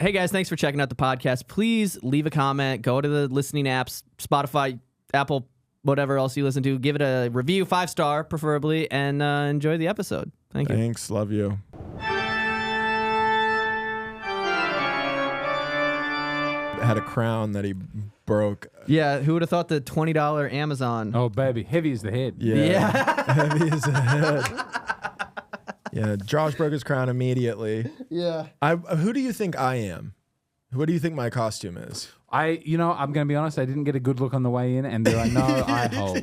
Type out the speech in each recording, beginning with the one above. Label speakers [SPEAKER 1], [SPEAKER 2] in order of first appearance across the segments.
[SPEAKER 1] Hey guys, thanks for checking out the podcast. Please leave a comment. Go to the listening apps, Spotify, Apple, whatever else you listen to. Give it a review, 5-star preferably, and enjoy the episode. Thank you.
[SPEAKER 2] Thanks. Love you. Had a crown that he broke.
[SPEAKER 1] Yeah, who would have thought the $20 Amazon?
[SPEAKER 3] Oh, baby. Heavy as the head.
[SPEAKER 1] Yeah.
[SPEAKER 2] Heavy as a head. Yeah, Josh broke his crown immediately.
[SPEAKER 1] Yeah.
[SPEAKER 2] Who do you think I am? What do you think my costume is?
[SPEAKER 3] I'm going to be honest, I didn't get a good look on the way in, and there are no eye holes.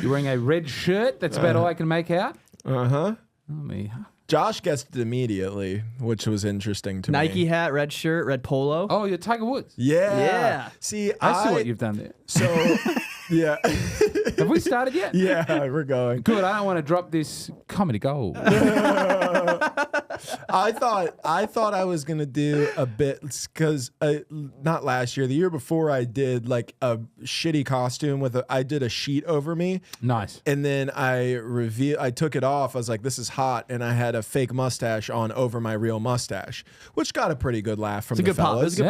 [SPEAKER 3] You're wearing a red shirt. That's about all I can make out.
[SPEAKER 2] Uh-huh.
[SPEAKER 3] Me.
[SPEAKER 2] Josh guessed it immediately, which was interesting to me.
[SPEAKER 1] Nike hat, red shirt, red polo.
[SPEAKER 3] Oh, you're Tiger Woods.
[SPEAKER 2] Yeah. See,
[SPEAKER 3] I see what you've done there.
[SPEAKER 2] So, yeah.
[SPEAKER 3] Have we started yet?
[SPEAKER 2] Yeah, we're going.
[SPEAKER 3] Good. I don't want to drop this comedy gold.
[SPEAKER 2] I thought I was gonna do a bit because not last year, the year before, I did like a shitty costume I did a sheet over me.
[SPEAKER 3] Nice.
[SPEAKER 2] And then I took it off. I was like, this is hot, and I had a fake mustache on over my real mustache, which got a pretty good laugh from the fellas.
[SPEAKER 1] It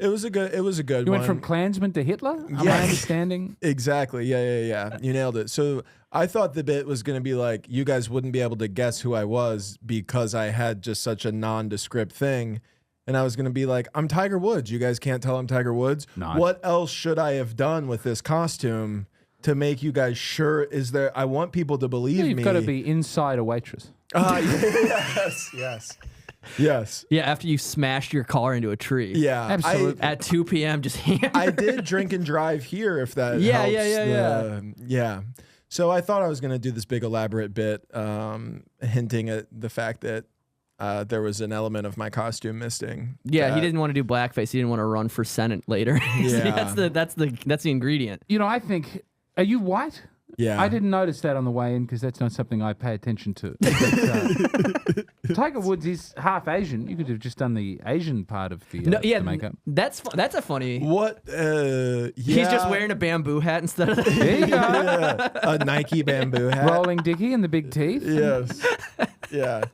[SPEAKER 1] was a good pop.
[SPEAKER 2] It was a good
[SPEAKER 3] You
[SPEAKER 2] one.
[SPEAKER 3] went from Klansman to Hitler? Am
[SPEAKER 2] Yeah.
[SPEAKER 3] I understanding?
[SPEAKER 2] Exactly. Yeah. You nailed it. So I thought the bit was going to be like, you guys wouldn't be able to guess who I was because I had just such a nondescript thing. And I was going to be like, I'm Tiger Woods. You guys can't tell I'm Tiger Woods.
[SPEAKER 3] Nice.
[SPEAKER 2] What else should I have done with this costume to make you guys sure? I want people to believe
[SPEAKER 3] You've
[SPEAKER 2] me.
[SPEAKER 3] got to be inside a waitress.
[SPEAKER 2] Yes.
[SPEAKER 1] Yeah, after you smashed your car into a tree.
[SPEAKER 2] Yeah.
[SPEAKER 3] Absolutely.
[SPEAKER 1] At 2 p.m. just hammered.
[SPEAKER 2] I did drink and drive here, if that
[SPEAKER 1] Yeah,
[SPEAKER 2] helps. Yeah. So I thought I was going to do this big elaborate bit hinting at the fact that there was an element of my costume missing.
[SPEAKER 1] Yeah, he didn't want to do blackface. He didn't want to run for Senate later.
[SPEAKER 2] Yeah.
[SPEAKER 1] that's the ingredient.
[SPEAKER 3] I think, are you white?
[SPEAKER 2] Yeah.
[SPEAKER 3] I didn't notice that on the way in because that's not something I pay attention to. But, Tiger Woods is half Asian. You could have just done the Asian part of the, the makeup.
[SPEAKER 1] That's a funny.
[SPEAKER 2] What? Yeah.
[SPEAKER 1] He's just wearing a bamboo hat instead of.
[SPEAKER 3] There you go.
[SPEAKER 2] Yeah, a Nike bamboo hat.
[SPEAKER 3] Rolling Dickie and the big teeth.
[SPEAKER 2] Yes. Yeah.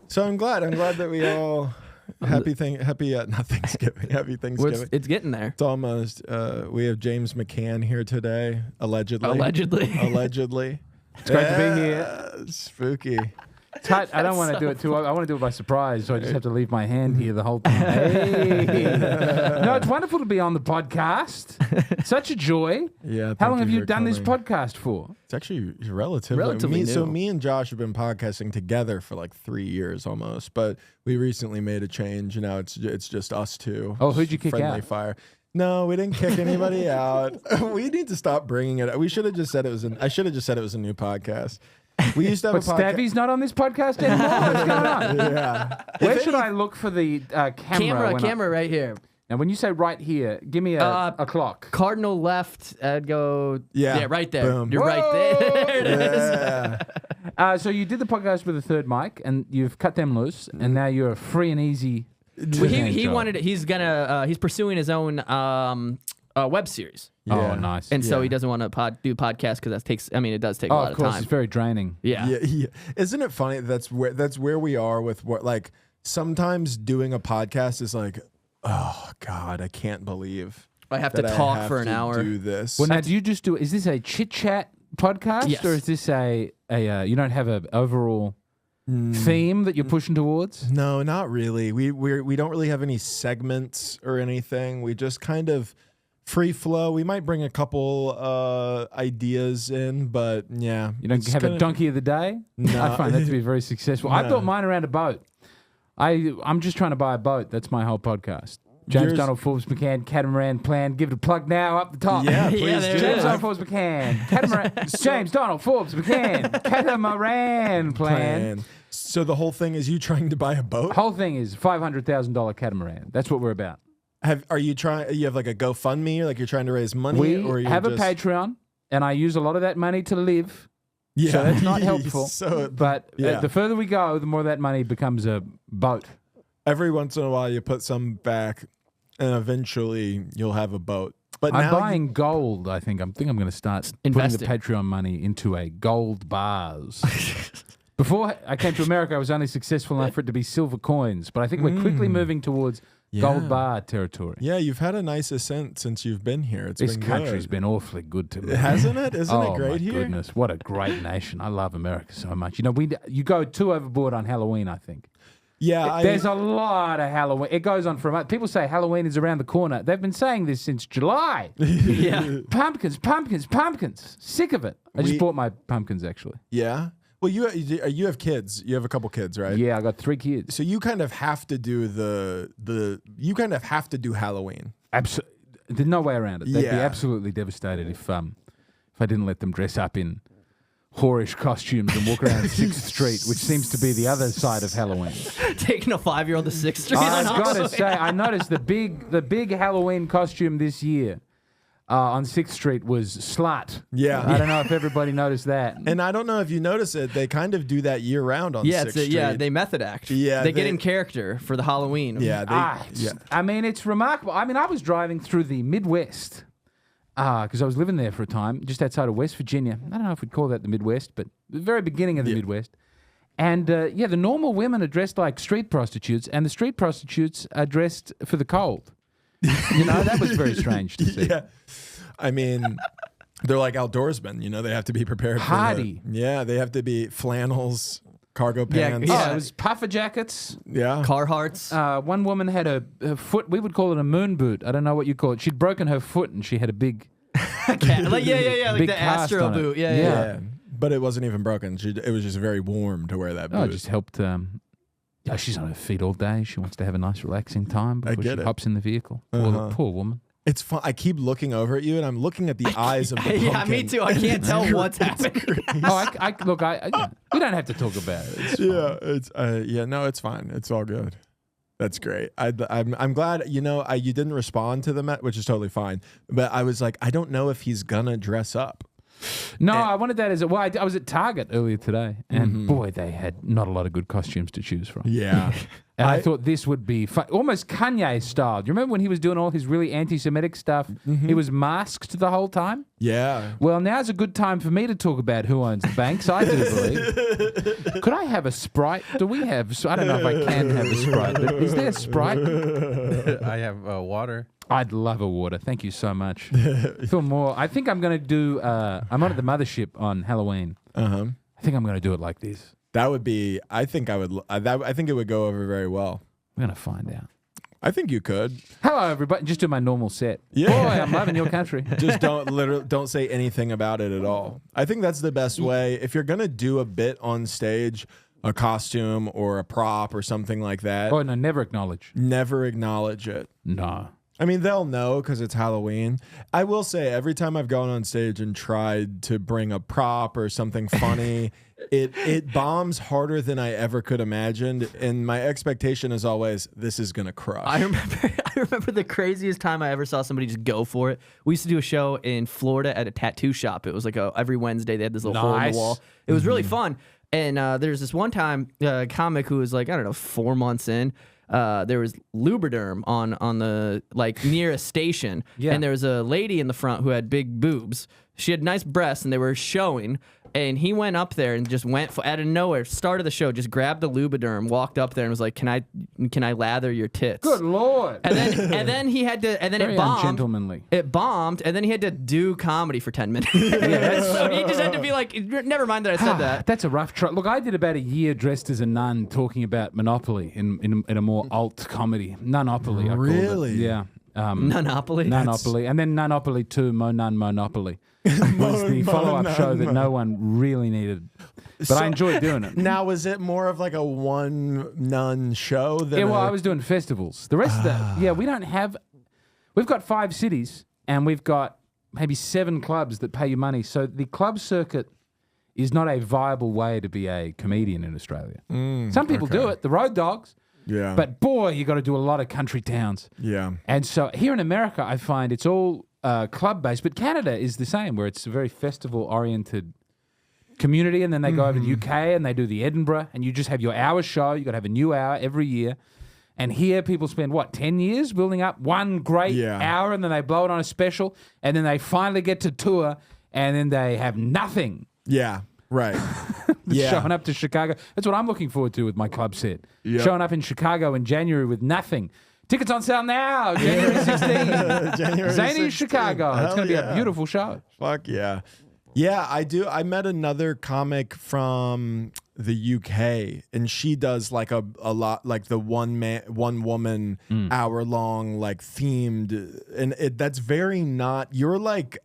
[SPEAKER 2] So I'm glad that we all happy Thanksgiving. Happy Thanksgiving.
[SPEAKER 1] It's getting there.
[SPEAKER 2] It's almost. We have James McCann here today, allegedly.
[SPEAKER 1] Allegedly.
[SPEAKER 3] It's great to be here.
[SPEAKER 2] Spooky.
[SPEAKER 3] Tight. I don't want to do it too. I want to do it by surprise, so I just have to leave my hand here the whole time. Hey. No, it's wonderful to be on the podcast. Such a joy.
[SPEAKER 2] Yeah.
[SPEAKER 3] How long have you done this podcast for?
[SPEAKER 2] It's actually relatively
[SPEAKER 1] new.
[SPEAKER 2] So me and Josh have been podcasting together for like 3 years almost, but we recently made a change. Now it's just us two.
[SPEAKER 3] Oh, who'd you kick
[SPEAKER 2] Friendly
[SPEAKER 3] out?
[SPEAKER 2] fire. No, we didn't kick anybody out. We need to stop bringing it up. We should have just said I should have just said it was a new podcast. We used to have
[SPEAKER 3] But
[SPEAKER 2] a podcast.
[SPEAKER 3] Stabby's not on this podcast anymore. What's going on?
[SPEAKER 2] Yeah.
[SPEAKER 3] Where should I look for the camera?
[SPEAKER 1] Camera right here.
[SPEAKER 3] Now, when you say right here, give me a clock.
[SPEAKER 1] Cardinal left. I'd go.
[SPEAKER 2] Yeah.
[SPEAKER 1] Right there.
[SPEAKER 2] Boom.
[SPEAKER 1] You're right there. There it is.
[SPEAKER 2] Yeah.
[SPEAKER 3] So you did the podcast with a third mic, and you've cut them loose, and now you're free and easy.
[SPEAKER 1] He wanted. He's pursuing his own web series.
[SPEAKER 2] Yeah.
[SPEAKER 3] Oh, nice.
[SPEAKER 1] And so he doesn't want to do podcasts because it does take a lot
[SPEAKER 3] of course,
[SPEAKER 1] time.
[SPEAKER 3] it's very draining.
[SPEAKER 1] Yeah.
[SPEAKER 2] Yeah. Isn't it funny that's where we are with what, like, sometimes doing a podcast is like, oh God, I can't believe
[SPEAKER 1] I have to
[SPEAKER 2] that
[SPEAKER 1] talk
[SPEAKER 2] I have
[SPEAKER 1] for an
[SPEAKER 2] to
[SPEAKER 1] hour.
[SPEAKER 2] do this.
[SPEAKER 3] Well, now, do you just do? Is this a chit chat podcast,
[SPEAKER 1] Yes.
[SPEAKER 3] or is this a you don't have an overall theme that you're pushing towards?
[SPEAKER 2] No, not really. We don't really have any segments or anything. We just kind of free flow. We might bring a couple ideas in, but yeah.
[SPEAKER 3] You don't have a donkey of the day?
[SPEAKER 2] No.
[SPEAKER 3] I find that to be very successful. I built mine around a boat. I'm just trying to buy a boat. That's my whole podcast. James Donald, Forbes McCann, Catamaran plan. Give it a plug now up the top.
[SPEAKER 2] Yeah, please
[SPEAKER 1] Yeah, there
[SPEAKER 2] do.
[SPEAKER 1] it
[SPEAKER 3] James
[SPEAKER 1] is.
[SPEAKER 3] Donald, Forbes McCann, Catamaran. James Donald, Forbes McCann, Catamaran plan.
[SPEAKER 2] So the whole thing is you trying to buy a boat?
[SPEAKER 3] Whole thing is $500,000 catamaran. That's what we're about.
[SPEAKER 2] Are you trying? You have like a GoFundMe, or like you're trying to raise money,
[SPEAKER 3] We
[SPEAKER 2] or you
[SPEAKER 3] have
[SPEAKER 2] just...
[SPEAKER 3] a Patreon, and I use a lot of that money to live.
[SPEAKER 2] Yeah,
[SPEAKER 3] So that's not helpful. But
[SPEAKER 2] yeah.
[SPEAKER 3] the further we go, the more that money becomes a boat.
[SPEAKER 2] Every once in a while, you put some back, and eventually you'll have a boat. But
[SPEAKER 3] I'm
[SPEAKER 2] now
[SPEAKER 3] buying gold, I think. I'm going to start
[SPEAKER 1] Investing.
[SPEAKER 3] putting the Patreon money into a gold bars. Before I came to America, I was only successful enough for it to be silver coins, but I think we're quickly moving towards gold bar territory.
[SPEAKER 2] Yeah, you've had a nice ascent since you've been here.
[SPEAKER 3] This country's been awfully good to me.
[SPEAKER 2] Hasn't it? Isn't it great here?
[SPEAKER 3] Oh, my goodness. What a great nation. I love America so much. You know, you go too overboard on Halloween, I think.
[SPEAKER 2] Yeah.
[SPEAKER 3] There's a lot of Halloween. It goes on for a month. People say Halloween is around the corner. They've been saying this since July.
[SPEAKER 1] Yeah.
[SPEAKER 3] Pumpkins, pumpkins, pumpkins. Sick of it. I just bought my pumpkins, actually.
[SPEAKER 2] Yeah. Well, you have kids. You have a couple kids, right?
[SPEAKER 3] Yeah, I got 3 kids.
[SPEAKER 2] So you kind of have to do you kind of have to do Halloween.
[SPEAKER 3] Absolutely. There's no way around it. They'd be
[SPEAKER 2] Yeah.
[SPEAKER 3] absolutely devastated if I didn't let them dress up in whorish costumes and walk around 6th Street, which seems to be the other side of Halloween.
[SPEAKER 1] Taking a 5-year-old to 6th Street.
[SPEAKER 3] I've got to say, I noticed the big Halloween costume this year on 6th Street was slut.
[SPEAKER 2] Yeah.
[SPEAKER 3] I don't know if everybody noticed that.
[SPEAKER 2] And I don't know if you notice it, they kind of do that year round on 6th Street.
[SPEAKER 1] Yeah, they method act.
[SPEAKER 2] Yeah,
[SPEAKER 1] they get in character for the Halloween.
[SPEAKER 2] Yeah,
[SPEAKER 3] I mean, it's remarkable. I mean, I was driving through the Midwest because I was living there for a time, just outside of West Virginia. I don't know if we'd call that the Midwest, but the very beginning of the Midwest. And the normal women are dressed like street prostitutes, and the street prostitutes are dressed for the cold. You know, that was very strange to see.
[SPEAKER 2] Yeah. I mean, they're like outdoorsmen, you know, they have to be prepared
[SPEAKER 3] Hardy.
[SPEAKER 2] They have to be flannels, cargo pants.
[SPEAKER 3] Oh, it was puffer jackets.
[SPEAKER 2] Yeah.
[SPEAKER 1] Carhartts.
[SPEAKER 3] One woman had a foot, we would call it a moon boot. I don't know what you call it. She'd broken her foot and she had a big...
[SPEAKER 1] Like like
[SPEAKER 3] big
[SPEAKER 1] the
[SPEAKER 3] cast
[SPEAKER 1] Astro
[SPEAKER 3] on it.
[SPEAKER 1] boot.
[SPEAKER 3] Yeah.
[SPEAKER 2] Yeah. But it wasn't even broken. It was just very warm to wear that boot.
[SPEAKER 3] Oh, it just helped. She's on her feet all day. She wants to have a nice, relaxing time before she hops in the vehicle. Poor woman.
[SPEAKER 2] It's fun. I keep looking over at you, and I'm looking at the eyes of the pumpkin.
[SPEAKER 1] Yeah, me too. I can't tell what's happening.
[SPEAKER 3] Look, we don't have to talk about it. It's fine.
[SPEAKER 2] No, it's fine. It's all good. That's great. I'm glad. You know, you didn't respond to them, which is totally fine. But I was like, I don't know if he's gonna dress up.
[SPEAKER 3] No, I wanted that I was at Target earlier today, and boy, they had not a lot of good costumes to choose from.
[SPEAKER 2] Yeah.
[SPEAKER 3] And I thought this would be almost Kanye style. Do you remember when he was doing all his really anti-Semitic stuff? He was masked the whole time?
[SPEAKER 2] Yeah.
[SPEAKER 3] Well, now's a good time for me to talk about who owns the banks, I do believe. Could I have a Sprite? I don't know if I can have a Sprite, but is there a Sprite?
[SPEAKER 4] I have water.
[SPEAKER 3] I'd love a water. Thank you so much. Feel more. I think I'm going to do, I'm on at the Mothership on Halloween.
[SPEAKER 2] Uh-huh.
[SPEAKER 3] I think I'm going to do it like this.
[SPEAKER 2] That would be, I think it would go over very well.
[SPEAKER 3] We're going to find out.
[SPEAKER 2] I think you could.
[SPEAKER 3] Hello, everybody. Just do my normal set.
[SPEAKER 2] Yeah.
[SPEAKER 3] Boy, I'm loving your country.
[SPEAKER 2] Just don't say anything about it at all. I think that's the best way. If you're going to do a bit on stage, a costume or a prop or something like that.
[SPEAKER 3] Oh, no, never acknowledge.
[SPEAKER 2] Never acknowledge it.
[SPEAKER 3] No.
[SPEAKER 2] I mean, they'll know because it's Halloween. I will say, every time I've gone on stage and tried to bring a prop or something funny, it bombs harder than I ever could imagine. And my expectation is always, this is going to crush.
[SPEAKER 1] I remember the craziest time I ever saw somebody just go for it. We used to do a show in Florida at a tattoo shop. It was like every Wednesday they had this little hole in the wall. It was really fun. And there's this one time comic who was like, I don't know, 4 months in. There was Lubriderm on the near a station, and there was a lady in the front who had big boobs. She had nice breasts, and they were showing. And he went up there and just went out of nowhere, started the show, just grabbed the Lubriderm, walked up there and was like, "Can I lather your tits?"
[SPEAKER 3] Good Lord!
[SPEAKER 1] And then he had to, and then
[SPEAKER 3] Very
[SPEAKER 1] it bombed.
[SPEAKER 3] ungentlemanly.
[SPEAKER 1] It bombed, and then he had to do comedy for 10 minutes. So he just had to be like, "Never mind that I said that."
[SPEAKER 3] That's a rough try. Look, I did about a year dressed as a nun talking about Monopoly in a more alt comedy. Nunopoly, I called it.
[SPEAKER 2] Really?
[SPEAKER 3] Yeah.
[SPEAKER 1] Nunopoly.
[SPEAKER 3] Nunopoly. And then Nunopoly 2, Mo Nun Monopoly was the follow-up show that no one really needed. But I enjoyed doing it.
[SPEAKER 2] Now, was it more of like a one nun show? Than
[SPEAKER 3] I was doing festivals. The rest of that, we don't have... We've got 5 cities, and we've got maybe 7 clubs that pay you money. So the club circuit is not a viable way to be a comedian in Australia. Some people do it, the road dogs.
[SPEAKER 2] Yeah.
[SPEAKER 3] But boy, you got to do a lot of country towns.
[SPEAKER 2] Yeah.
[SPEAKER 3] And so here in America, I find it's all club-based, but Canada is the same, where it's a very festival-oriented community, and then they go over to the UK and they do the Edinburgh, and you just have your hour show. You got to have a new hour every year. And here people spend, 10 years building up one great hour, and then they blow it on a special, and then they finally get to tour, and then they have nothing.
[SPEAKER 2] Yeah, right. Yeah.
[SPEAKER 3] showing up to Chicago. That's what I'm looking forward to with my club set.
[SPEAKER 2] Yep.
[SPEAKER 3] Showing up in Chicago in January with nothing. Tickets on sale now, January 16th.
[SPEAKER 2] January
[SPEAKER 3] Zany
[SPEAKER 2] 16th.
[SPEAKER 3] Chicago. It's
[SPEAKER 2] Hell
[SPEAKER 3] going to be
[SPEAKER 2] yeah.
[SPEAKER 3] a beautiful show.
[SPEAKER 2] Fuck yeah. Yeah, I do. I met another comic from the UK, and she does like a lot, like the one woman hour long, like themed, and that's very not. You're like,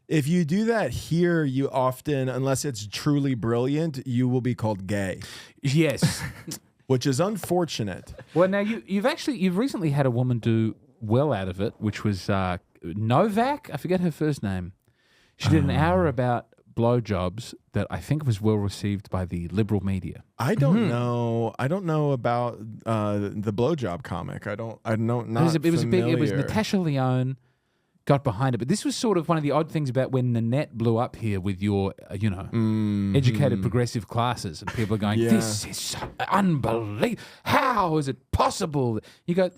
[SPEAKER 2] if you do that here, you often, unless it's truly brilliant, you will be called gay,
[SPEAKER 3] Yes.
[SPEAKER 2] which is unfortunate.
[SPEAKER 3] Well, now you've recently had a woman do well out of it, which was Novak. I forget her first name. She did an hour about blowjobs that I think was well received by the liberal media.
[SPEAKER 2] I don't know. I don't know about the blowjob comic. I know. Not
[SPEAKER 3] It was a big. It was
[SPEAKER 2] familiar.
[SPEAKER 3] Natasha Lyonne got behind it, but this was sort of one of the odd things about when Nanette blew up here with your, educated progressive classes, and people are going,
[SPEAKER 2] Yeah.
[SPEAKER 3] "This is so unbelievable. How is it possible?" You go.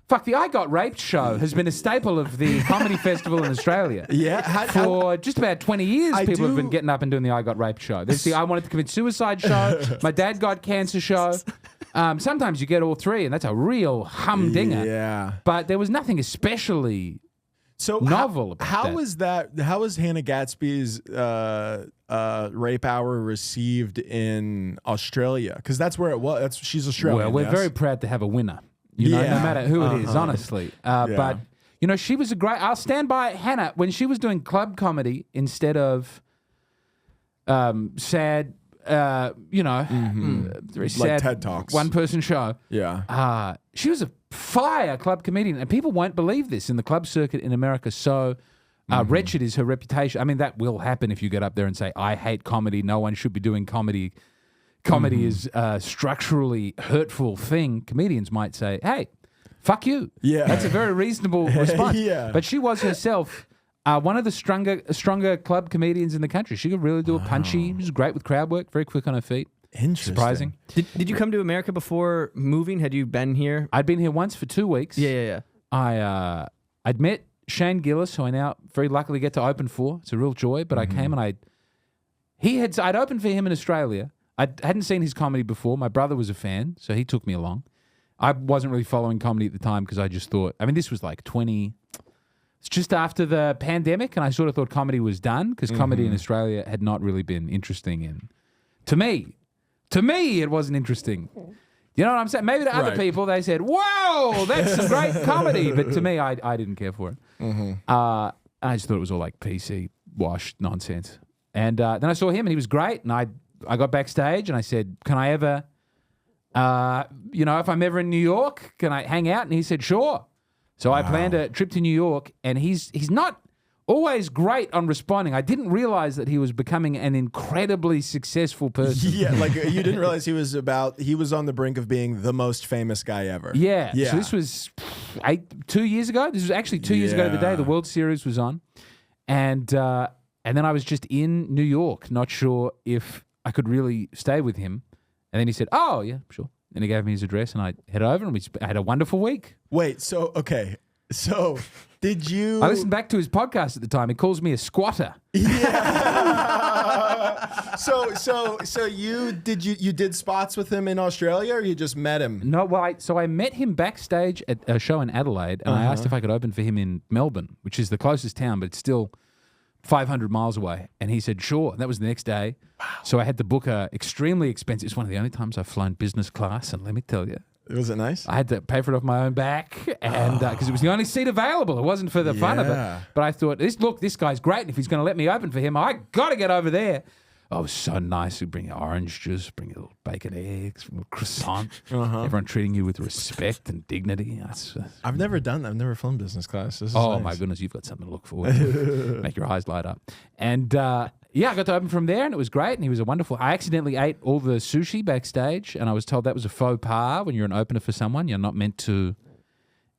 [SPEAKER 3] Fuck, the I Got Raped show has been a staple of the comedy festival in Australia.
[SPEAKER 2] Yeah,
[SPEAKER 3] For just about 20 years,
[SPEAKER 2] I
[SPEAKER 3] people have
[SPEAKER 2] do-
[SPEAKER 3] been getting up and doing the I Got Raped show. There's the I Wanted to Commit Suicide show, My Dad Got Cancer show. Sometimes you get all three, and that's a real humdinger.
[SPEAKER 2] Yeah.
[SPEAKER 3] But there was nothing especially
[SPEAKER 2] So
[SPEAKER 3] novel about
[SPEAKER 2] how
[SPEAKER 3] that.
[SPEAKER 2] was that? How was Hannah Gatsby's rape hour received in Australia? Because that's where it was. She's Australian.
[SPEAKER 3] Well, we're
[SPEAKER 2] yes?
[SPEAKER 3] very proud to have a winner. You know,
[SPEAKER 2] Yeah.
[SPEAKER 3] no matter who it is, honestly. But she was a great. I'll stand by Hannah when she was doing club comedy instead of sad. Very sad
[SPEAKER 2] TED Talks.
[SPEAKER 3] one-person show.
[SPEAKER 2] Yeah.
[SPEAKER 3] She was a fire club comedian, and people won't believe this in the club circuit in America. So wretched is her reputation. I mean, that will happen if you get up there and say, "I hate comedy. No one should be doing comedy. Comedy is a structurally hurtful thing." Comedians might say, "Hey, fuck you."
[SPEAKER 2] Yeah.
[SPEAKER 3] That's a very reasonable response.
[SPEAKER 2] Yeah.
[SPEAKER 3] But she was herself one of the stronger club comedians in the country. She could really do a punchy. She was great with crowd work, very quick on her feet.
[SPEAKER 2] Interesting.
[SPEAKER 3] Surprising.
[SPEAKER 1] Did you come to America before moving? Had you been here?
[SPEAKER 3] I'd been here once for 2 weeks.
[SPEAKER 1] Yeah.
[SPEAKER 3] I'd met Shane Gillis, who I now very luckily get to open for. It's a real joy. But I came and I'd opened for him in Australia. I hadn't seen his comedy before. My brother was a fan, so he took me along. I wasn't really following comedy at the time because I just thought, this was like it's just after the pandemic, and I sort of thought comedy was done because comedy in Australia had not really been interesting. To me, it wasn't interesting. You know what I'm saying? Maybe to other
[SPEAKER 2] Right.
[SPEAKER 3] people, they said, "Whoa, that's some great comedy." But to me, I didn't care for it. I just thought it was all like PC washed nonsense. And then I saw him, and he was great. And I got backstage, and I said, "Can I ever, if I'm ever in New York, can I hang out?" And he said, "Sure." So I planned a trip to New York, and he's not always great on responding. I didn't realize that he was becoming an incredibly successful person.
[SPEAKER 2] Yeah, like you didn't realize he was on the brink of being the most famous guy ever.
[SPEAKER 3] Yeah.
[SPEAKER 2] Yeah.
[SPEAKER 3] So this was 2 years ago. This was actually 2 years ago to the day the World Series was on. And then I was just in New York, not sure if I could really stay with him. And then he said, "Oh, yeah, sure." And he gave me his address, and I headed over, and I had a wonderful week.
[SPEAKER 2] Wait, so did you
[SPEAKER 3] I listened back to his podcast at the time. He calls me a squatter.
[SPEAKER 2] So you did spots with him in Australia, or you just met him?
[SPEAKER 3] No, well, so I met him backstage at a show in Adelaide, and I asked if I could open for him in Melbourne, which is the closest town, but it's still 500 miles away. And he said, "Sure." And that was the next day. Wow. So I had to book a extremely expensive. It's one of the only times I've flown business class, and let me tell you,
[SPEAKER 2] Was it nice?
[SPEAKER 3] I had to pay for it off my own back, and because it was the only seat available. It wasn't for the fun of
[SPEAKER 2] Yeah.
[SPEAKER 3] it. But I thought, this guy's great, and if he's going to let me open for him, I got to get over there. Oh, it was so nice. He'd bring you orange juice, bring you little bacon eggs, croissant. Everyone treating you with respect and dignity.
[SPEAKER 2] I've never done that. I've never flown business class. This is
[SPEAKER 3] Oh
[SPEAKER 2] nice.
[SPEAKER 3] my goodness, you've got something to look forward to. Make your eyes light up. And I got to open from there, and it was great. And he was a wonderful. I accidentally ate all the sushi backstage, and I was told that was a faux pas. When you're an opener for someone, you're not meant to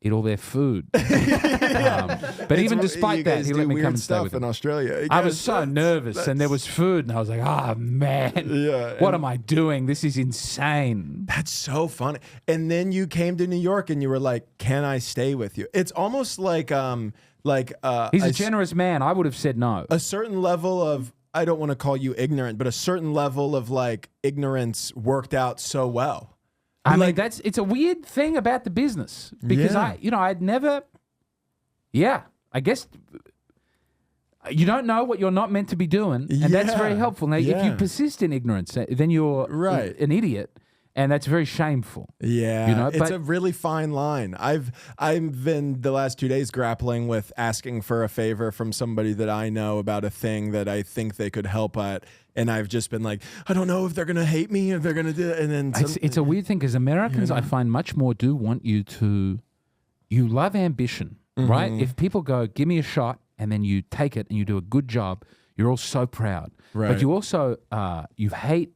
[SPEAKER 3] eat all their food. But even despite that, he let me come and stay with
[SPEAKER 2] in
[SPEAKER 3] him.
[SPEAKER 2] Australia.
[SPEAKER 3] I was so nervous, and there was food, and I was like, "Oh man,
[SPEAKER 2] Yeah,
[SPEAKER 3] what am I doing? This is insane."
[SPEAKER 2] That's so funny. And then you came to New York, and you were like, "Can I stay with you?" It's almost like
[SPEAKER 3] He's a generous man. I would have said no.
[SPEAKER 2] a certain level of I don't want to call you ignorant, but a certain level of like ignorance worked out so well.
[SPEAKER 3] I mean, it's a weird thing about the business because I guess you don't know what you're not meant to be doing, and that's very helpful. Now, if you persist in ignorance, then you're an idiot, and that's very shameful.
[SPEAKER 2] Yeah, it's a really fine line. I've been the last 2 days grappling with asking for a favor from somebody that I know about a thing that I think they could help at, and I've just been like, I don't know if they're gonna hate me, if they're gonna do it, and then
[SPEAKER 3] it's a weird thing because Americans, I find, much more do want you to. You love ambition, right? If people go, give me a shot, and then you take it and you do a good job, you're all so proud.
[SPEAKER 2] Right.
[SPEAKER 3] But you also you hate.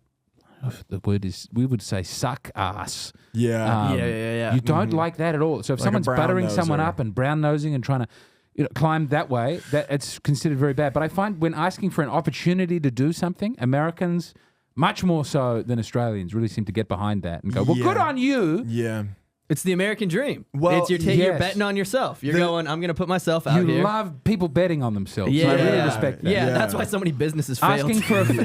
[SPEAKER 3] The word is, we would say, suck ass.
[SPEAKER 2] Yeah.
[SPEAKER 3] You don't like that at all. So if
[SPEAKER 2] Like
[SPEAKER 3] someone's buttering
[SPEAKER 2] brown-noser.
[SPEAKER 3] someone up and brown nosing and trying to climb that way, that it's considered very bad. But I find when asking for an opportunity to do something, Americans, much more so than Australians, really seem to get behind that and go, well, good on you.
[SPEAKER 2] Yeah.
[SPEAKER 1] It's the American dream.
[SPEAKER 2] Well,
[SPEAKER 1] it's you're betting on yourself. You're going, I'm going to put myself out
[SPEAKER 3] You
[SPEAKER 1] here.
[SPEAKER 3] love people betting on themselves.
[SPEAKER 1] Yeah.
[SPEAKER 3] I really respect that.
[SPEAKER 1] Yeah, that's why so many businesses fail.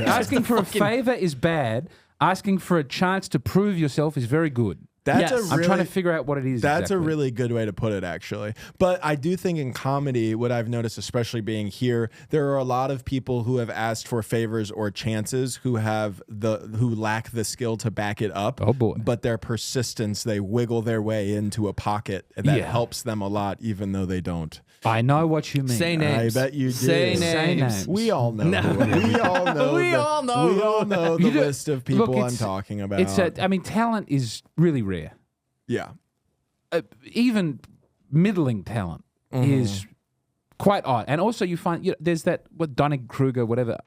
[SPEAKER 3] Asking for a favor is bad. Asking for a chance to prove yourself is very good. I'm trying to figure out what it is.
[SPEAKER 2] That's
[SPEAKER 3] exactly.
[SPEAKER 2] a really good way to put it, actually. But I do think in comedy, what I've noticed, especially being here, there are a lot of people who have asked for favors or chances who lack the skill to back it up.
[SPEAKER 3] Oh boy!
[SPEAKER 2] But their persistence, they wiggle their way into a pocket that helps them a lot, even though they don't.
[SPEAKER 3] I know what you mean.
[SPEAKER 1] Say names.
[SPEAKER 2] I bet you do.
[SPEAKER 1] Say names.
[SPEAKER 2] We all know. We all know.
[SPEAKER 1] We all know
[SPEAKER 2] the list of people I'm talking about.
[SPEAKER 3] Talent is really rare.
[SPEAKER 2] Yeah.
[SPEAKER 3] Even middling talent is quite odd. And also you find there's that, Dunning-Kruger, whatever,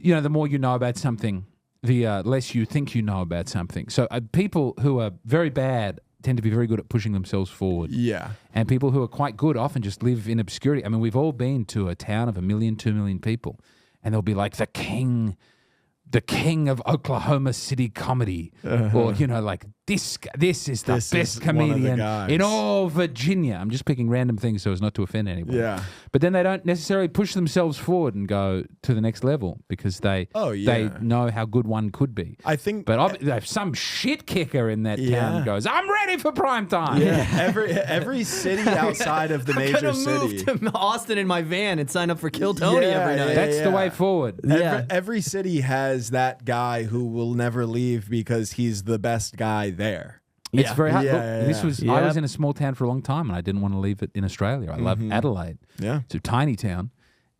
[SPEAKER 3] the more you know about something, the less you think you know about something. So people who are very bad tend to be very good at pushing themselves forward.
[SPEAKER 2] Yeah.
[SPEAKER 3] And people who are quite good often just live in obscurity. I mean, we've all been to a town of 1 million, 2 million people, and they'll be like the king of Oklahoma City comedy, or like this is the best comedian in all Virginia. I'm just picking random things so as not to offend anyone.
[SPEAKER 2] Yeah.
[SPEAKER 3] But then they don't necessarily push themselves forward and go to the next level because they know how good one could be.
[SPEAKER 2] I think,
[SPEAKER 3] but if some shit kicker in that town goes, I'm ready for prime time.
[SPEAKER 2] Yeah. every city outside of the major city.
[SPEAKER 1] Move to Austin in my van and sign up for Kill Tony every night.
[SPEAKER 3] That's the way forward.
[SPEAKER 2] Every city has that guy who will never leave because he's the best guy there.
[SPEAKER 3] It's very hard.
[SPEAKER 2] Yeah,
[SPEAKER 3] Look, I was in a small town for a long time and I didn't want to leave it in Australia. I love Adelaide.
[SPEAKER 2] Yeah.
[SPEAKER 3] It's a tiny town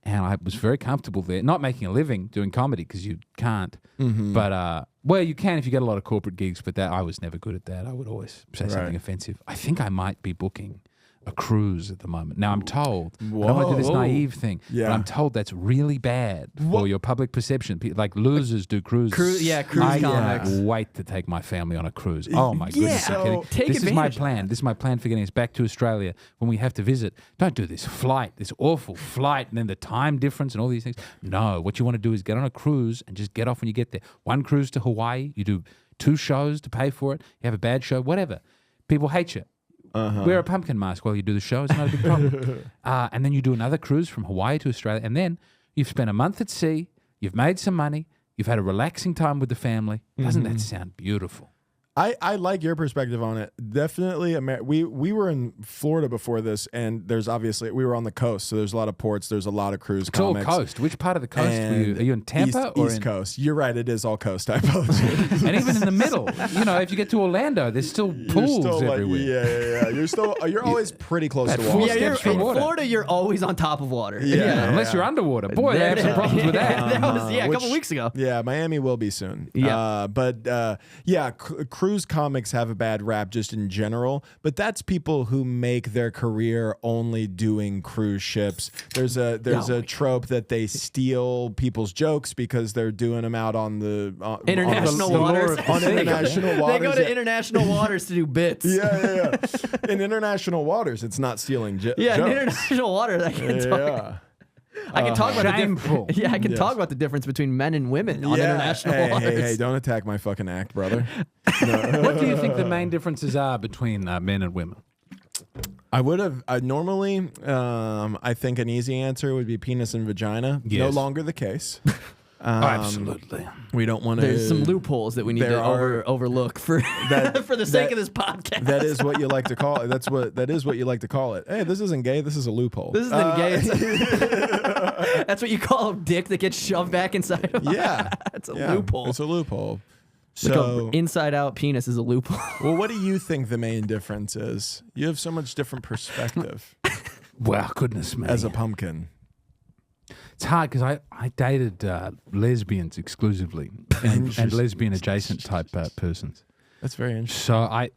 [SPEAKER 3] and I was very comfortable there. Not making a living doing comedy because you can't. But, you can if you get a lot of corporate gigs, but I was never good at that. I would always say something offensive. I think I might be booking a cruise at the moment. Now I'm told, I don't want to do this naive thing, but I'm told that's really bad for your public perception. Like losers do cruises.
[SPEAKER 1] Cruise
[SPEAKER 3] I
[SPEAKER 1] comics.
[SPEAKER 3] can't wait to take my family on a cruise. Oh my goodness.
[SPEAKER 1] So take
[SPEAKER 3] this is my
[SPEAKER 1] advantage.
[SPEAKER 3] plan. This is my plan for getting us back to Australia when we have to visit. Don't do this awful flight, and then the time difference and all these things. No, what you want to do is get on a cruise and just get off when you get there. One cruise to Hawaii, you do 2 shows to pay for it, you have a bad show, whatever. People hate you. Wear a pumpkin mask while you do the show. It's not a big problem. And then you do another cruise from Hawaii to Australia. And then you've spent a month at sea. You've made some money. You've had a relaxing time with the family. Doesn't that sound beautiful?
[SPEAKER 2] I like your perspective on it. Definitely, we were in Florida before this, and there's obviously, we were on the coast, so there's a lot of ports, there's a lot of cruise comics.
[SPEAKER 3] It's all coast. Which part of the coast were you? Are you in Tampa or
[SPEAKER 2] East Coast? You're right, it is all coast. I apologize.
[SPEAKER 3] And even in the middle, if you get to Orlando, there's still pools everywhere.
[SPEAKER 2] You're always pretty close to water.
[SPEAKER 1] Yeah,
[SPEAKER 3] steps from
[SPEAKER 1] in
[SPEAKER 3] water.
[SPEAKER 1] Florida, you're always on top of water.
[SPEAKER 3] Unless you're underwater. Boy, they have some problems with that.
[SPEAKER 1] That was a couple weeks ago.
[SPEAKER 2] Yeah, Miami will be soon.
[SPEAKER 1] Yeah.
[SPEAKER 2] Cruise comics have a bad rap just in general, but that's people who make their career only doing cruise ships. There's a trope that they steal people's jokes because they're doing them out on the
[SPEAKER 1] International waters.
[SPEAKER 2] On international waters.
[SPEAKER 1] They go to international waters to do bits.
[SPEAKER 2] Yeah. In international waters, it's not stealing jokes.
[SPEAKER 1] In international waters, I can talk. I can talk about I can talk about the difference between men and women on international waters.
[SPEAKER 2] Hey, don't attack my fucking act, brother.
[SPEAKER 3] What do you think the main differences are between men and women?
[SPEAKER 2] I would have. Normally, I think an easy answer would be penis and vagina. No
[SPEAKER 3] Yes.
[SPEAKER 2] longer the case.
[SPEAKER 3] Absolutely.
[SPEAKER 2] We don't want to.
[SPEAKER 1] There's some loopholes that we need to overlook for for the sake of this podcast.
[SPEAKER 2] That is what you like to call it. That is what you like to call it. Hey, this isn't gay. This is a loophole.
[SPEAKER 1] This isn't gay. That's what you call a dick that gets shoved back inside of
[SPEAKER 2] Yeah,
[SPEAKER 1] it's a loophole.
[SPEAKER 2] It's a loophole.
[SPEAKER 1] Like
[SPEAKER 2] So,
[SPEAKER 1] a inside out penis is a loophole.
[SPEAKER 2] well, what do you think the main difference is? You have so much different perspective
[SPEAKER 3] Well, goodness me.
[SPEAKER 2] as a pumpkin.
[SPEAKER 3] It's hard because I dated lesbians exclusively and lesbian adjacent type persons.
[SPEAKER 2] That's very interesting.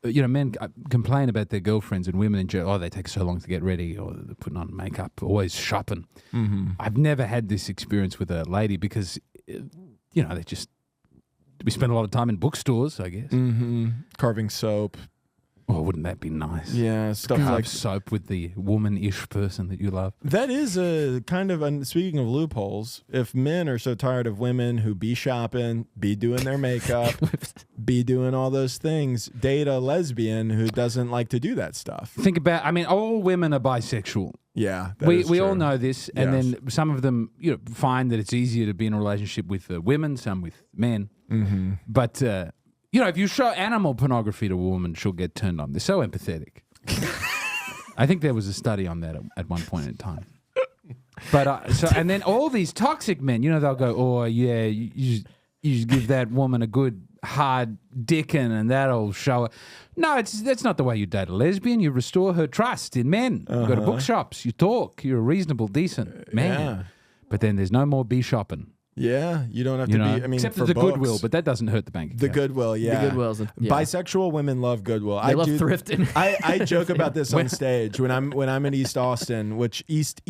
[SPEAKER 3] So men complain about their girlfriends and women enjoy, they take so long to get ready or they're putting on makeup, always shopping.
[SPEAKER 2] Mm-hmm.
[SPEAKER 3] I've never had this experience with a lady because, they just, we spend a lot of time in bookstores, I guess.
[SPEAKER 2] Mm-hmm. Carving soap.
[SPEAKER 3] Oh, wouldn't that be nice?
[SPEAKER 2] Yeah, stuff
[SPEAKER 3] Carve
[SPEAKER 2] like
[SPEAKER 3] soap with the woman-ish person that you love.
[SPEAKER 2] that. Is a kind of speaking of loopholes. If men are so tired of women who be shopping, be doing their makeup, be doing all those things, date a lesbian who doesn't like to do that stuff.
[SPEAKER 3] Think about, all women are bisexual.
[SPEAKER 2] Yeah, that
[SPEAKER 3] We
[SPEAKER 2] is
[SPEAKER 3] all
[SPEAKER 2] true.
[SPEAKER 3] know this, and
[SPEAKER 2] Yes.
[SPEAKER 3] then some of them find that it's easier to be in a relationship with women, some with men.
[SPEAKER 2] Mm-hmm.
[SPEAKER 3] But if you show animal pornography to a woman, she'll get turned on. They're so empathetic. I think there was a study on that at one point in time. But and then all these toxic men, they'll go, oh yeah, you just give that woman a good hard dickin' and that'll show her. No, that's not the way you date a lesbian. You restore her trust in men. You go to bookshops, you talk, you're a reasonable, decent man.
[SPEAKER 2] Yeah.
[SPEAKER 3] But then there's no more bee shopping.
[SPEAKER 2] Yeah, you don't have to be. I mean,
[SPEAKER 3] except
[SPEAKER 2] for
[SPEAKER 3] the
[SPEAKER 2] books,
[SPEAKER 3] Goodwill, but that doesn't hurt the bank account.
[SPEAKER 2] the Goodwill. Yeah,
[SPEAKER 1] The Goodwills. Yeah.
[SPEAKER 2] Bisexual women love Goodwill.
[SPEAKER 1] They love thrifting.
[SPEAKER 2] I joke about this on stage when I'm in East Austin, which East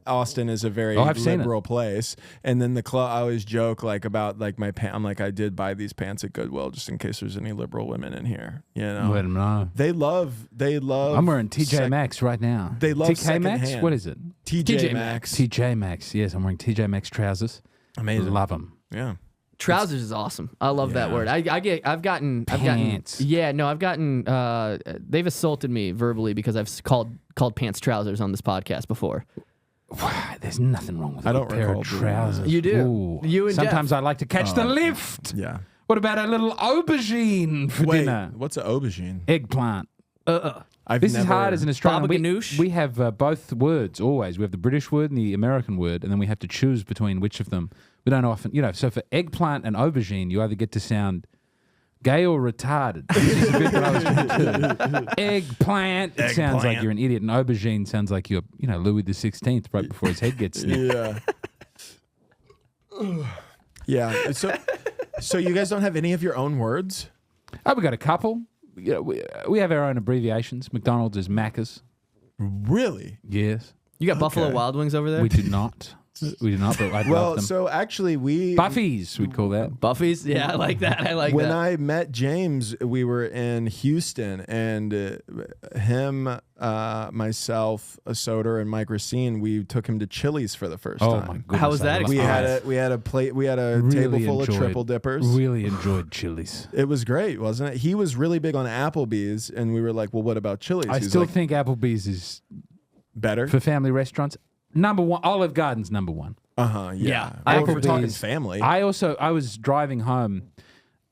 [SPEAKER 2] Austin is a very
[SPEAKER 3] I've seen
[SPEAKER 2] liberal place. And then the club, I always joke about my pants. I'm like, I did buy these pants at Goodwill just in case there's any liberal women in here.
[SPEAKER 3] Let them know.
[SPEAKER 2] They love.
[SPEAKER 3] I'm wearing TJ Maxx right now.
[SPEAKER 2] They love
[SPEAKER 3] TK Maxx?
[SPEAKER 2] secondhand.
[SPEAKER 3] What is it?
[SPEAKER 2] TJ Maxx.
[SPEAKER 3] TJ Maxx. Yes, I'm wearing TJ Maxx trousers.
[SPEAKER 2] Amazing.
[SPEAKER 3] Love them.
[SPEAKER 2] Yeah.
[SPEAKER 1] Trousers is awesome. I love that
[SPEAKER 2] Yeah.
[SPEAKER 1] word. I've gotten
[SPEAKER 3] Pants.
[SPEAKER 1] they've assaulted me verbally because I've called pants trousers on this podcast before.
[SPEAKER 3] Wow, there's nothing wrong with
[SPEAKER 2] I
[SPEAKER 3] a
[SPEAKER 2] don't
[SPEAKER 3] pair
[SPEAKER 2] recall
[SPEAKER 3] of
[SPEAKER 2] doing
[SPEAKER 3] trousers.
[SPEAKER 1] that. You do.
[SPEAKER 3] Ooh.
[SPEAKER 1] You and
[SPEAKER 3] Sometimes
[SPEAKER 1] Jeff.
[SPEAKER 3] I like to catch the lift.
[SPEAKER 2] Yeah.
[SPEAKER 3] What about a little aubergine for
[SPEAKER 2] Wait,
[SPEAKER 3] dinner?
[SPEAKER 2] what's an aubergine?
[SPEAKER 3] Eggplant.
[SPEAKER 2] This
[SPEAKER 3] is hard as an Australian.
[SPEAKER 1] Baba ganoush?
[SPEAKER 3] We have both words always. We have the British word and the American word, and then we have to choose between which of them. We don't often, so for eggplant and aubergine, you either get to sound gay or retarded. It's a bit that I was trying to do. Eggplant, it sounds like you're an idiot, and aubergine sounds like you're, Louis the 16th right before his head gets snipped.
[SPEAKER 2] Yeah. Yeah. So you guys don't have any of your own words?
[SPEAKER 3] Oh, we got a couple. We have our own abbreviations. McDonald's is Macca's.
[SPEAKER 2] Really?
[SPEAKER 3] Yes.
[SPEAKER 1] You got Buffalo Wild Wings over there?
[SPEAKER 3] We do not. We do not, but I'd love them.
[SPEAKER 2] So actually
[SPEAKER 3] Buffy's, we'd call that.
[SPEAKER 1] Buffy's? Yeah, I like that. I like
[SPEAKER 2] when
[SPEAKER 1] that.
[SPEAKER 2] I met James, we were in Houston, and him, myself, Soder, and Mike Racine, we took him to Chili's for the first
[SPEAKER 3] Oh
[SPEAKER 2] time.
[SPEAKER 3] my goodness.
[SPEAKER 1] How was that
[SPEAKER 2] We
[SPEAKER 1] experience?
[SPEAKER 2] had a plate. We had a
[SPEAKER 3] Really
[SPEAKER 2] table full of
[SPEAKER 3] enjoyed-
[SPEAKER 2] triple dippers.
[SPEAKER 3] Really enjoyed Chili's.
[SPEAKER 2] It was great, wasn't it? He was really big on Applebee's, and we were like, "Well, what about Chili's?"
[SPEAKER 3] I
[SPEAKER 2] He's
[SPEAKER 3] still
[SPEAKER 2] like,
[SPEAKER 3] think Applebee's is,
[SPEAKER 2] better.
[SPEAKER 3] for family restaurants, number one. Olive Garden's number one.
[SPEAKER 2] Yeah.
[SPEAKER 1] Yeah.
[SPEAKER 2] Well, if we're
[SPEAKER 3] Applebee's.
[SPEAKER 2] talking family.
[SPEAKER 3] I was driving home.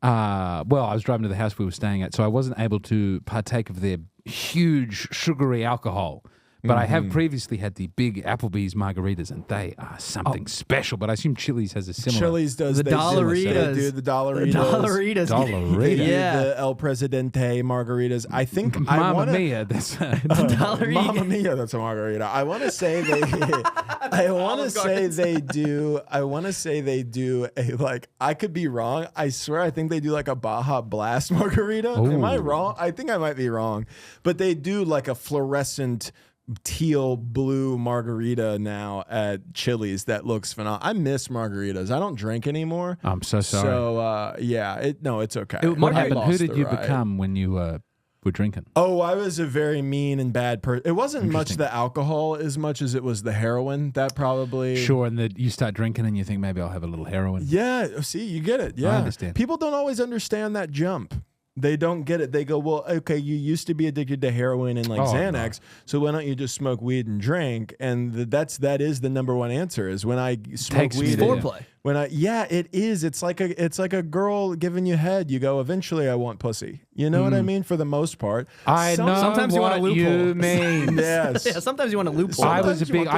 [SPEAKER 3] I was driving to the house we were staying at, so I wasn't able to partake of their huge sugary alcohol. But I have previously had the big Applebee's margaritas, and they are something special. But I assume Chili's has a similar.
[SPEAKER 2] Chili's does
[SPEAKER 1] The
[SPEAKER 2] they do-
[SPEAKER 1] Dollaritas.
[SPEAKER 2] They do the Dollaritas.
[SPEAKER 1] Dollaritas.
[SPEAKER 3] Dollarita.
[SPEAKER 2] They do
[SPEAKER 1] Yeah.
[SPEAKER 2] the El Presidente margaritas. I think I
[SPEAKER 3] Mamma
[SPEAKER 2] want to.
[SPEAKER 3] mia! That's
[SPEAKER 1] Dollarita.
[SPEAKER 2] Mamma mia, that's a margarita. I want to say they. I want to say they do. I want to say they do a like. I could be wrong. I swear. I think they do like a Baja Blast margarita. Am I
[SPEAKER 3] Ooh.
[SPEAKER 2] wrong? I think I might be wrong. But they do like a fluorescent teal blue margarita now at Chili's that looks phenomenal. I miss margaritas. I don't drink anymore.
[SPEAKER 3] I'm so sorry.
[SPEAKER 2] So it's okay.
[SPEAKER 3] What
[SPEAKER 2] I
[SPEAKER 3] happened? Who
[SPEAKER 2] lost
[SPEAKER 3] did
[SPEAKER 2] the
[SPEAKER 3] you
[SPEAKER 2] ride.
[SPEAKER 3] become when you were drinking?
[SPEAKER 2] Oh, I was a very mean and bad person. It wasn't much the alcohol as much as it was the heroin. That probably
[SPEAKER 3] Sure, and that you start drinking and you think maybe I'll have a little heroin.
[SPEAKER 2] Yeah, see, you get it. Yeah,
[SPEAKER 3] understand.
[SPEAKER 2] People don't always understand that jump. They don't get it. They go, well, okay, you used to be addicted to heroin and like Xanax, so why don't you just smoke weed and drink? And that is the number one answer is when I smoke weed.
[SPEAKER 1] Foreplay.
[SPEAKER 2] It is. It's like a girl giving you head. You go, eventually I want pussy. You know what I mean? For the most part.
[SPEAKER 3] I know
[SPEAKER 1] sometimes you want a
[SPEAKER 3] what
[SPEAKER 1] loophole.
[SPEAKER 3] you mean.
[SPEAKER 2] Yes.
[SPEAKER 1] Yeah, sometimes you want a loophole.
[SPEAKER 3] I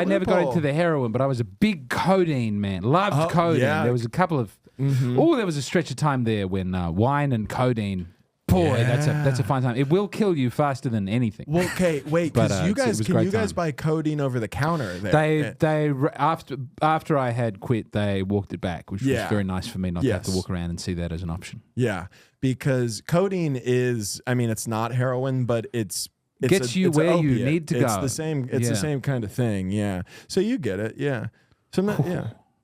[SPEAKER 3] never got into the heroin, but I was a big codeine man. Loved codeine.
[SPEAKER 2] Yeah.
[SPEAKER 3] There was a couple of there was a stretch of time there when wine and codeine. Boy, that's a fun time. It will kill you faster than anything.
[SPEAKER 2] Well, okay, wait, because you guys buy codeine over the counter there?
[SPEAKER 3] They after I had quit, they walked it back, which was very nice for me not to have to walk around and see that as an option.
[SPEAKER 2] Yeah, because codeine is, I mean, it's not heroin, but it's
[SPEAKER 3] gets you where you need to go.
[SPEAKER 2] It's the same. It's the same kind of thing. Yeah. So you get it. Yeah.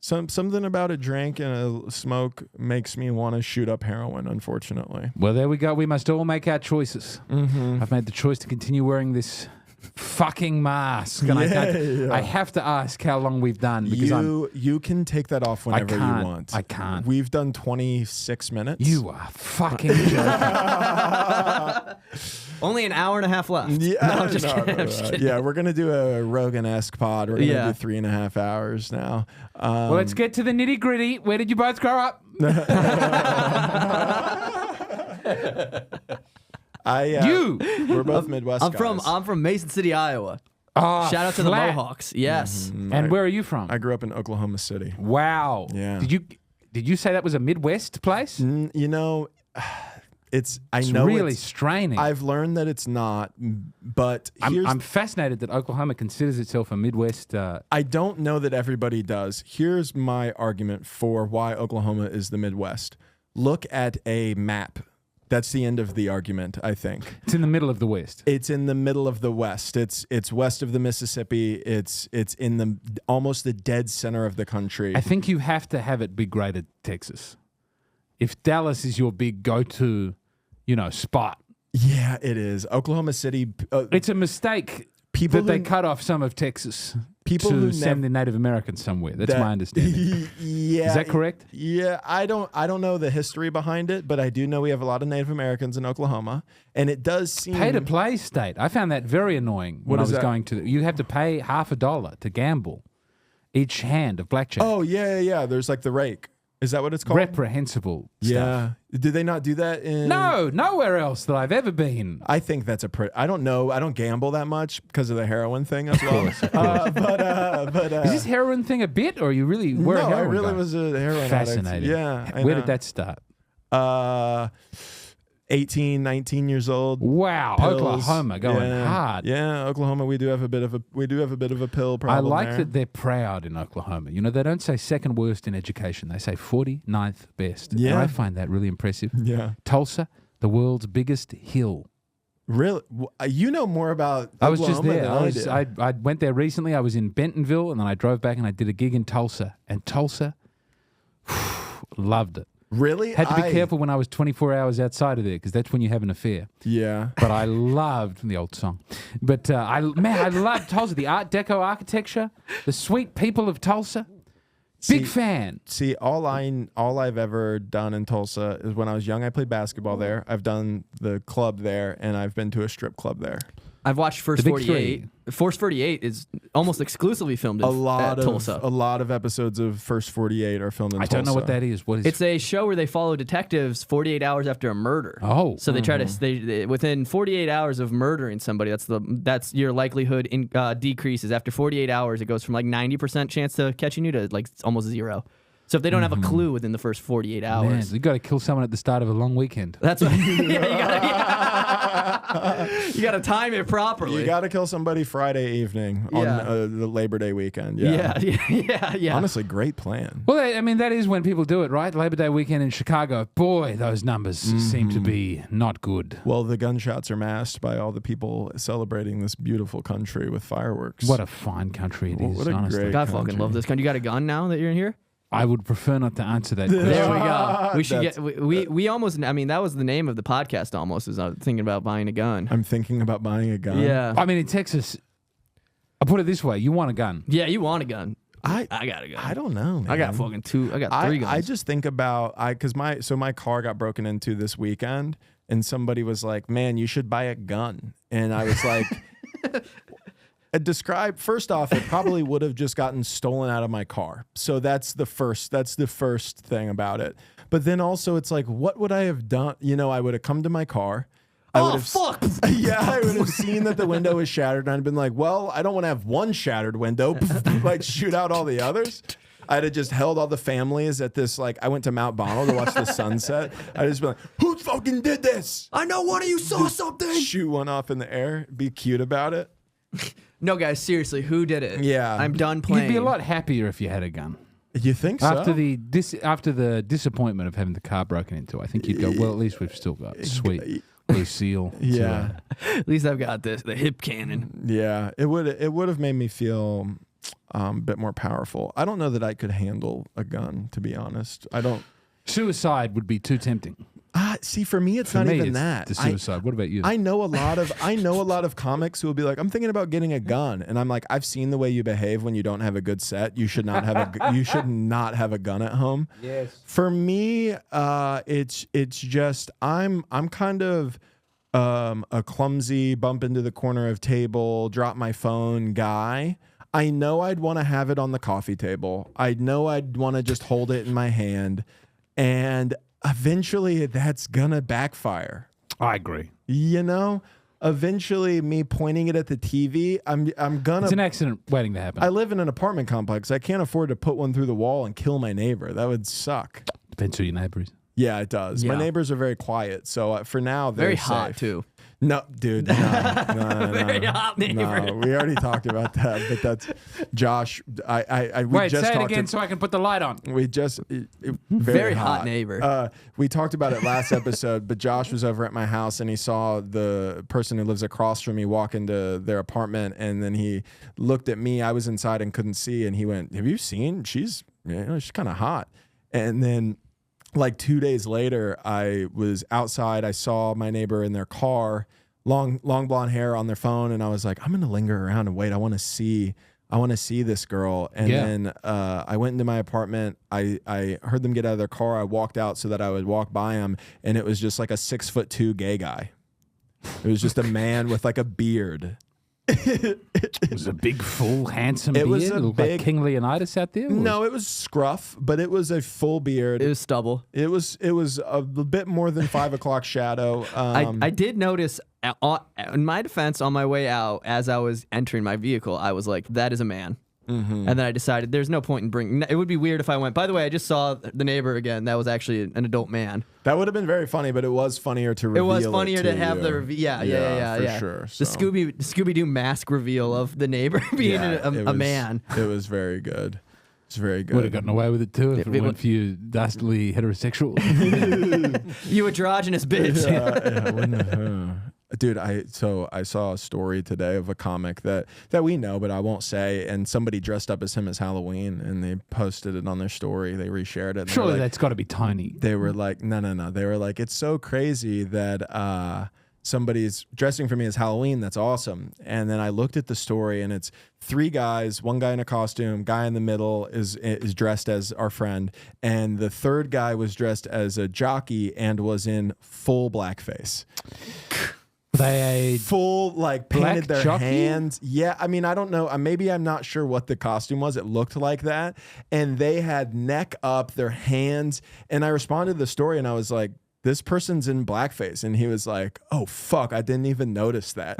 [SPEAKER 2] Something about a drink and a smoke makes me want to shoot up heroin, unfortunately.
[SPEAKER 3] Well, there we go. We must all make our choices. I've made the choice to continue wearing this fucking mask. And I have to ask how long we've done. Because
[SPEAKER 2] you can take that off whenever you want.
[SPEAKER 3] I can't.
[SPEAKER 2] We've done 26 minutes.
[SPEAKER 3] You are fucking joking.
[SPEAKER 1] Only an hour and a half left.
[SPEAKER 2] Yeah,
[SPEAKER 1] no, I'm just kidding. I'm just kidding.
[SPEAKER 2] Yeah, we're going to do a Rogan-esque pod. We're going to do 3.5 hours now.
[SPEAKER 3] Well, let's get to the nitty-gritty. Where did you both grow up?
[SPEAKER 2] We're both Midwest guys.
[SPEAKER 1] I'm from Mason City, Iowa.
[SPEAKER 3] Oh,
[SPEAKER 1] Shout out to the Mohawks. Yes.
[SPEAKER 3] And where are you from?
[SPEAKER 2] I grew up in Oklahoma City.
[SPEAKER 3] Wow.
[SPEAKER 2] Yeah.
[SPEAKER 3] Did you say that was a Midwest place?
[SPEAKER 2] You know, it's
[SPEAKER 3] really straining.
[SPEAKER 2] I've learned that it's not, but
[SPEAKER 3] I'm fascinated that Oklahoma considers itself a Midwest.
[SPEAKER 2] I don't know that everybody does. Here's my argument for why Oklahoma is the Midwest. Look at a map. That's the end of the argument, I think.
[SPEAKER 3] It's in the middle of the West.
[SPEAKER 2] It's in the middle of the West. It's west of the Mississippi. It's in the almost the dead center of the country.
[SPEAKER 3] I think you have to have it be greater Texas. If Dallas is your big go-to, spot.
[SPEAKER 2] Yeah, it is. Oklahoma City.
[SPEAKER 3] It's a mistake they cut off some of Texas to send the Native Americans somewhere. That's my understanding.
[SPEAKER 2] Yeah.
[SPEAKER 3] Is that correct?
[SPEAKER 2] Yeah, I don't know the history behind it, but I do know we have a lot of Native Americans in Oklahoma, and it does seem
[SPEAKER 3] pay-to-play state. I found that very annoying when I was going to. You have to pay $50 to gamble each hand of blackjack.
[SPEAKER 2] Oh yeah. There's like the rake. Is that what it's called?
[SPEAKER 3] Reprehensible stuff.
[SPEAKER 2] Yeah. Did they not do that in...
[SPEAKER 3] No, nowhere else that I've ever been.
[SPEAKER 2] I think that's I don't know. I don't gamble that much because of the heroin thing as well. But
[SPEAKER 3] is this heroin thing a bit, or you really were a heroin
[SPEAKER 2] I really
[SPEAKER 3] guy?
[SPEAKER 2] was a heroin
[SPEAKER 3] Fascinating.
[SPEAKER 2] addict. Yeah.
[SPEAKER 3] Where did that start?
[SPEAKER 2] 18, 19 years old.
[SPEAKER 3] Wow,
[SPEAKER 2] Pills.
[SPEAKER 3] Oklahoma going hard.
[SPEAKER 2] Yeah, Oklahoma. We do have a bit of a pill problem.
[SPEAKER 3] I like
[SPEAKER 2] there.
[SPEAKER 3] that they're proud in Oklahoma. They don't say second worst in education. They say 49th best.
[SPEAKER 2] Yeah.
[SPEAKER 3] And I find that really impressive.
[SPEAKER 2] Yeah.
[SPEAKER 3] Tulsa, the world's biggest hill.
[SPEAKER 2] Really? You know more about
[SPEAKER 3] I was just
[SPEAKER 2] Oklahoma
[SPEAKER 3] there.
[SPEAKER 2] than I did.
[SPEAKER 3] I went there recently. I was in Bentonville, and then I drove back and I did a gig in Tulsa. And Tulsa, loved it.
[SPEAKER 2] Really?
[SPEAKER 3] Had to be careful when I was 24 hours outside of there, because that's when you have an affair.
[SPEAKER 2] Yeah.
[SPEAKER 3] But I loved the old song. But I loved Tulsa, the Art Deco architecture, the sweet people of Tulsa. Big fan.
[SPEAKER 2] See, all I've ever done in Tulsa is when I was young, I played basketball there. I've done the club there, and I've been to a strip club there.
[SPEAKER 1] I've watched First 48. First 48 is almost exclusively filmed in Tulsa.
[SPEAKER 2] A lot of episodes of First 48 are filmed in Tulsa.
[SPEAKER 3] I don't know what that is. What is
[SPEAKER 1] It's a show where they follow detectives 48 hours after a murder.
[SPEAKER 3] Oh.
[SPEAKER 1] So they try to within 48 hours of murdering somebody, that's your likelihood decreases. After 48 hours, it goes from like 90% chance to catching you to like almost zero. So if they don't have a clue within the first 48 hours.
[SPEAKER 3] Man, you got to kill someone at the start of a long weekend.
[SPEAKER 1] That's what you got to time it properly.
[SPEAKER 2] You got to kill somebody Friday evening on the Labor Day weekend. Yeah. Honestly, great plan.
[SPEAKER 3] Well, I mean, that is when people do it, right? Labor Day weekend in Chicago. Boy, those numbers seem to be not good.
[SPEAKER 2] Well, the gunshots are masked by all the people celebrating this beautiful country with fireworks.
[SPEAKER 3] What a fine country it is,
[SPEAKER 2] What a
[SPEAKER 3] honestly.
[SPEAKER 2] great
[SPEAKER 1] I fucking love this country. You got a gun now that you're in here?
[SPEAKER 3] I would prefer not to answer that question.
[SPEAKER 1] There we go. We should get. We almost. I mean, that was the name of the podcast. Almost, is I was thinking about buying a gun.
[SPEAKER 2] I'm thinking about buying a gun.
[SPEAKER 1] Yeah.
[SPEAKER 3] I mean, in Texas, I'll put it this way: you want a gun.
[SPEAKER 1] Yeah, you want a gun.
[SPEAKER 2] I
[SPEAKER 1] got a gun.
[SPEAKER 2] I don't know, man.
[SPEAKER 1] I got fucking two. I got three guns.
[SPEAKER 2] I just think about because my car got broken into this weekend, and somebody was like, man, you should buy a gun. And I was like, first off, it probably would have just gotten stolen out of my car. So that's the first thing about it. But then also it's like, what would I have done? You know, I would have come to my car.
[SPEAKER 1] Fuck.
[SPEAKER 2] Yeah, I would have seen that the window was shattered, and I'd been like, well, I don't want to have one shattered window, like shoot out all the others. I'd have just held all the families at this, like, I went to Mount Bonnell to watch the sunset. I'd just be like, who fucking did this?
[SPEAKER 1] I know one of you saw something.
[SPEAKER 2] Shoot one off in the air, be cute about it.
[SPEAKER 1] No, guys, seriously, who did it?
[SPEAKER 2] Yeah.
[SPEAKER 1] I'm done playing.
[SPEAKER 3] You'd be a lot happier if you had a gun.
[SPEAKER 2] You think so?
[SPEAKER 3] After the disappointment of having the car broken into, I think you'd go, well, at least we've still got sweet Lucille.
[SPEAKER 2] Yeah.
[SPEAKER 1] At least I've got the hip cannon.
[SPEAKER 2] Yeah, it would have made me feel a bit more powerful. I don't know that I could handle a gun, to be honest. I don't.
[SPEAKER 3] Suicide would be too tempting.
[SPEAKER 2] See, for me, it's
[SPEAKER 3] For
[SPEAKER 2] not
[SPEAKER 3] me,
[SPEAKER 2] even
[SPEAKER 3] it's
[SPEAKER 2] that.
[SPEAKER 3] the suicide. What about you?
[SPEAKER 2] I know a lot of comics who will be like, I'm thinking about getting a gun, and I'm like, I've seen the way you behave when you don't have a good set. You should not have you should not have a gun at home.
[SPEAKER 3] Yes.
[SPEAKER 2] For me, it's just I'm kind of a clumsy bump into the corner of table, drop my phone guy. I know I'd want to have it on the coffee table. I know I'd want to just hold it in my hand, and eventually that's gonna backfire.
[SPEAKER 3] I agree.
[SPEAKER 2] You know, eventually me pointing it at the TV, I'm gonna.
[SPEAKER 3] It's an accident waiting to happen.
[SPEAKER 2] I live in an apartment complex. I can't afford to put one through the wall and kill my neighbor. That would suck.
[SPEAKER 3] Depends who your neighbor is.
[SPEAKER 2] Yeah, it does.
[SPEAKER 1] Yeah.
[SPEAKER 2] My neighbors are very quiet, so for now they're
[SPEAKER 1] Very hot,
[SPEAKER 2] safe.
[SPEAKER 1] too.
[SPEAKER 2] No, dude, no.
[SPEAKER 1] Very hot neighbor.
[SPEAKER 2] No, we already talked about that, but that's Josh. We
[SPEAKER 3] Wait,
[SPEAKER 2] just
[SPEAKER 3] say it
[SPEAKER 2] talked
[SPEAKER 3] again so I can put the light on.
[SPEAKER 2] We just
[SPEAKER 1] Very hot neighbor.
[SPEAKER 2] We talked about it last episode, but Josh was over at my house and he saw the person who lives across from me walk into their apartment, and then he looked at me. I was inside and couldn't see, and he went, "Have you seen? She's kind of hot." And then, like 2 days later, I was outside. I saw my neighbor in their car, long blonde hair, on their phone, and I was like, I'm gonna linger around and wait. I want to see this girl. And then I went into my apartment. I heard them get out of their car. I walked out so that I would walk by them, and it was just like a 6'2" gay guy. It was just a man with like a beard.
[SPEAKER 3] It was a big, full, handsome beard.
[SPEAKER 2] It was a
[SPEAKER 3] looked
[SPEAKER 2] big,
[SPEAKER 3] like King Leonidas out there?
[SPEAKER 2] No, it was scruff, but it was a full beard.
[SPEAKER 1] It was stubble.
[SPEAKER 2] It was a bit more than 5 o'clock shadow.
[SPEAKER 1] I did notice, in my defense, on my way out, as I was entering my vehicle, I was like, that is a man. Mm-hmm. And then I decided there's no point in bringing. It would be weird if I went, by the way, I just saw the neighbor again. That was actually an adult man.
[SPEAKER 2] That would have been very funny, but it was funnier to reveal.
[SPEAKER 1] It was funnier to have
[SPEAKER 2] you.
[SPEAKER 1] the reveal. Yeah,
[SPEAKER 2] for sure.
[SPEAKER 1] The
[SPEAKER 2] So.
[SPEAKER 1] Scooby-Doo mask reveal of the neighbor being a man.
[SPEAKER 2] It was very good. It's very good.
[SPEAKER 3] Would have gotten away with it too if it weren't for you dastardly heterosexual.
[SPEAKER 1] You androgynous bitch.
[SPEAKER 2] Yeah, wouldn't have, Dude, I saw a story today of a comic that we know, but I won't say, and somebody dressed up as him as Halloween, and they posted it on their story. They reshared it.
[SPEAKER 3] Surely
[SPEAKER 2] like,
[SPEAKER 3] that's got to be tiny.
[SPEAKER 2] They were like, no. They were like, it's so crazy that somebody's dressing for me as Halloween. That's awesome. And then I looked at the story, and it's 3 guys, 1 guy in a costume, guy in the middle is dressed as our friend, and the 3rd guy was dressed as a jockey and was in full blackface.
[SPEAKER 3] They
[SPEAKER 2] full, like, painted their
[SPEAKER 3] jockey?
[SPEAKER 2] hands. Yeah, I mean, I don't know. Maybe I'm not sure what the costume was. It looked like that. And they had neck up, their hands. And I responded to the story, and I was like, this person's in blackface. And he was like, oh, fuck, I didn't even notice that.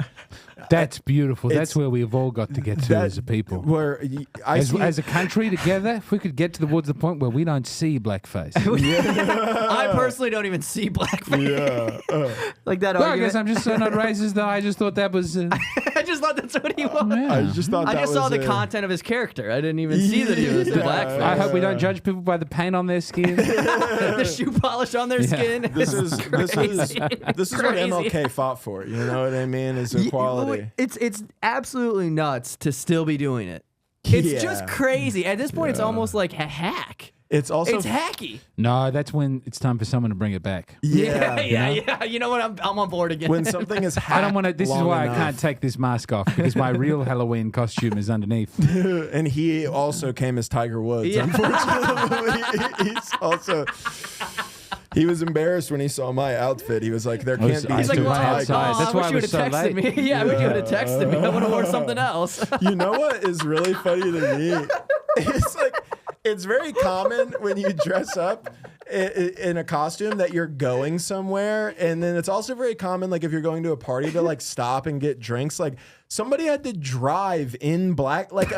[SPEAKER 3] That's beautiful. That's where we've all got to get to as a people.
[SPEAKER 2] Where
[SPEAKER 3] as a country together, if we could get towards the point where we don't see blackface.
[SPEAKER 1] I personally don't even see blackface.
[SPEAKER 2] Yeah.
[SPEAKER 1] Like that
[SPEAKER 3] Well, I
[SPEAKER 1] argument.
[SPEAKER 3] guess I'm just so not racist, though. I just thought that was...
[SPEAKER 1] I just thought that's what he was.
[SPEAKER 3] yeah.
[SPEAKER 2] I just thought
[SPEAKER 1] I
[SPEAKER 2] that
[SPEAKER 1] just saw
[SPEAKER 2] was
[SPEAKER 1] the content of his character. I didn't even see that he was in blackface.
[SPEAKER 3] I hope we don't judge people by the paint on their skin.
[SPEAKER 1] The shoe polish on their skin.
[SPEAKER 2] This is what
[SPEAKER 1] Crazy.
[SPEAKER 2] MLK fought for. You know what I mean? Is equality.
[SPEAKER 1] It's absolutely nuts to still be doing it. It's just crazy. At this point, it's almost like a hack.
[SPEAKER 2] It's also
[SPEAKER 1] It's hacky.
[SPEAKER 3] No, that's when it's time for someone to bring it back.
[SPEAKER 1] Yeah. You know what? I'm on board again.
[SPEAKER 2] When something is hacked
[SPEAKER 3] I don't want to. This is
[SPEAKER 2] long
[SPEAKER 3] why
[SPEAKER 2] enough.
[SPEAKER 3] I can't take this mask off because my real Halloween costume is underneath.
[SPEAKER 2] And he also came as Tiger Woods.
[SPEAKER 1] Yeah.
[SPEAKER 2] Unfortunately, He was embarrassed when he saw my outfit. He was like, there can't be
[SPEAKER 1] He's like,
[SPEAKER 2] two
[SPEAKER 1] well,
[SPEAKER 2] tigers.
[SPEAKER 3] That's why
[SPEAKER 1] I wish
[SPEAKER 3] I
[SPEAKER 1] you would
[SPEAKER 3] was
[SPEAKER 1] have
[SPEAKER 3] so
[SPEAKER 1] texted
[SPEAKER 3] late.
[SPEAKER 1] me. Yeah, I wish you would have texted me. I would have worn something else.
[SPEAKER 2] You know what is really funny to me? It's like, it's very common when you dress up in a costume that you're going somewhere, and then it's also very common, like if you're going to a party, to like stop and get drinks. Like somebody had to drive in black. Like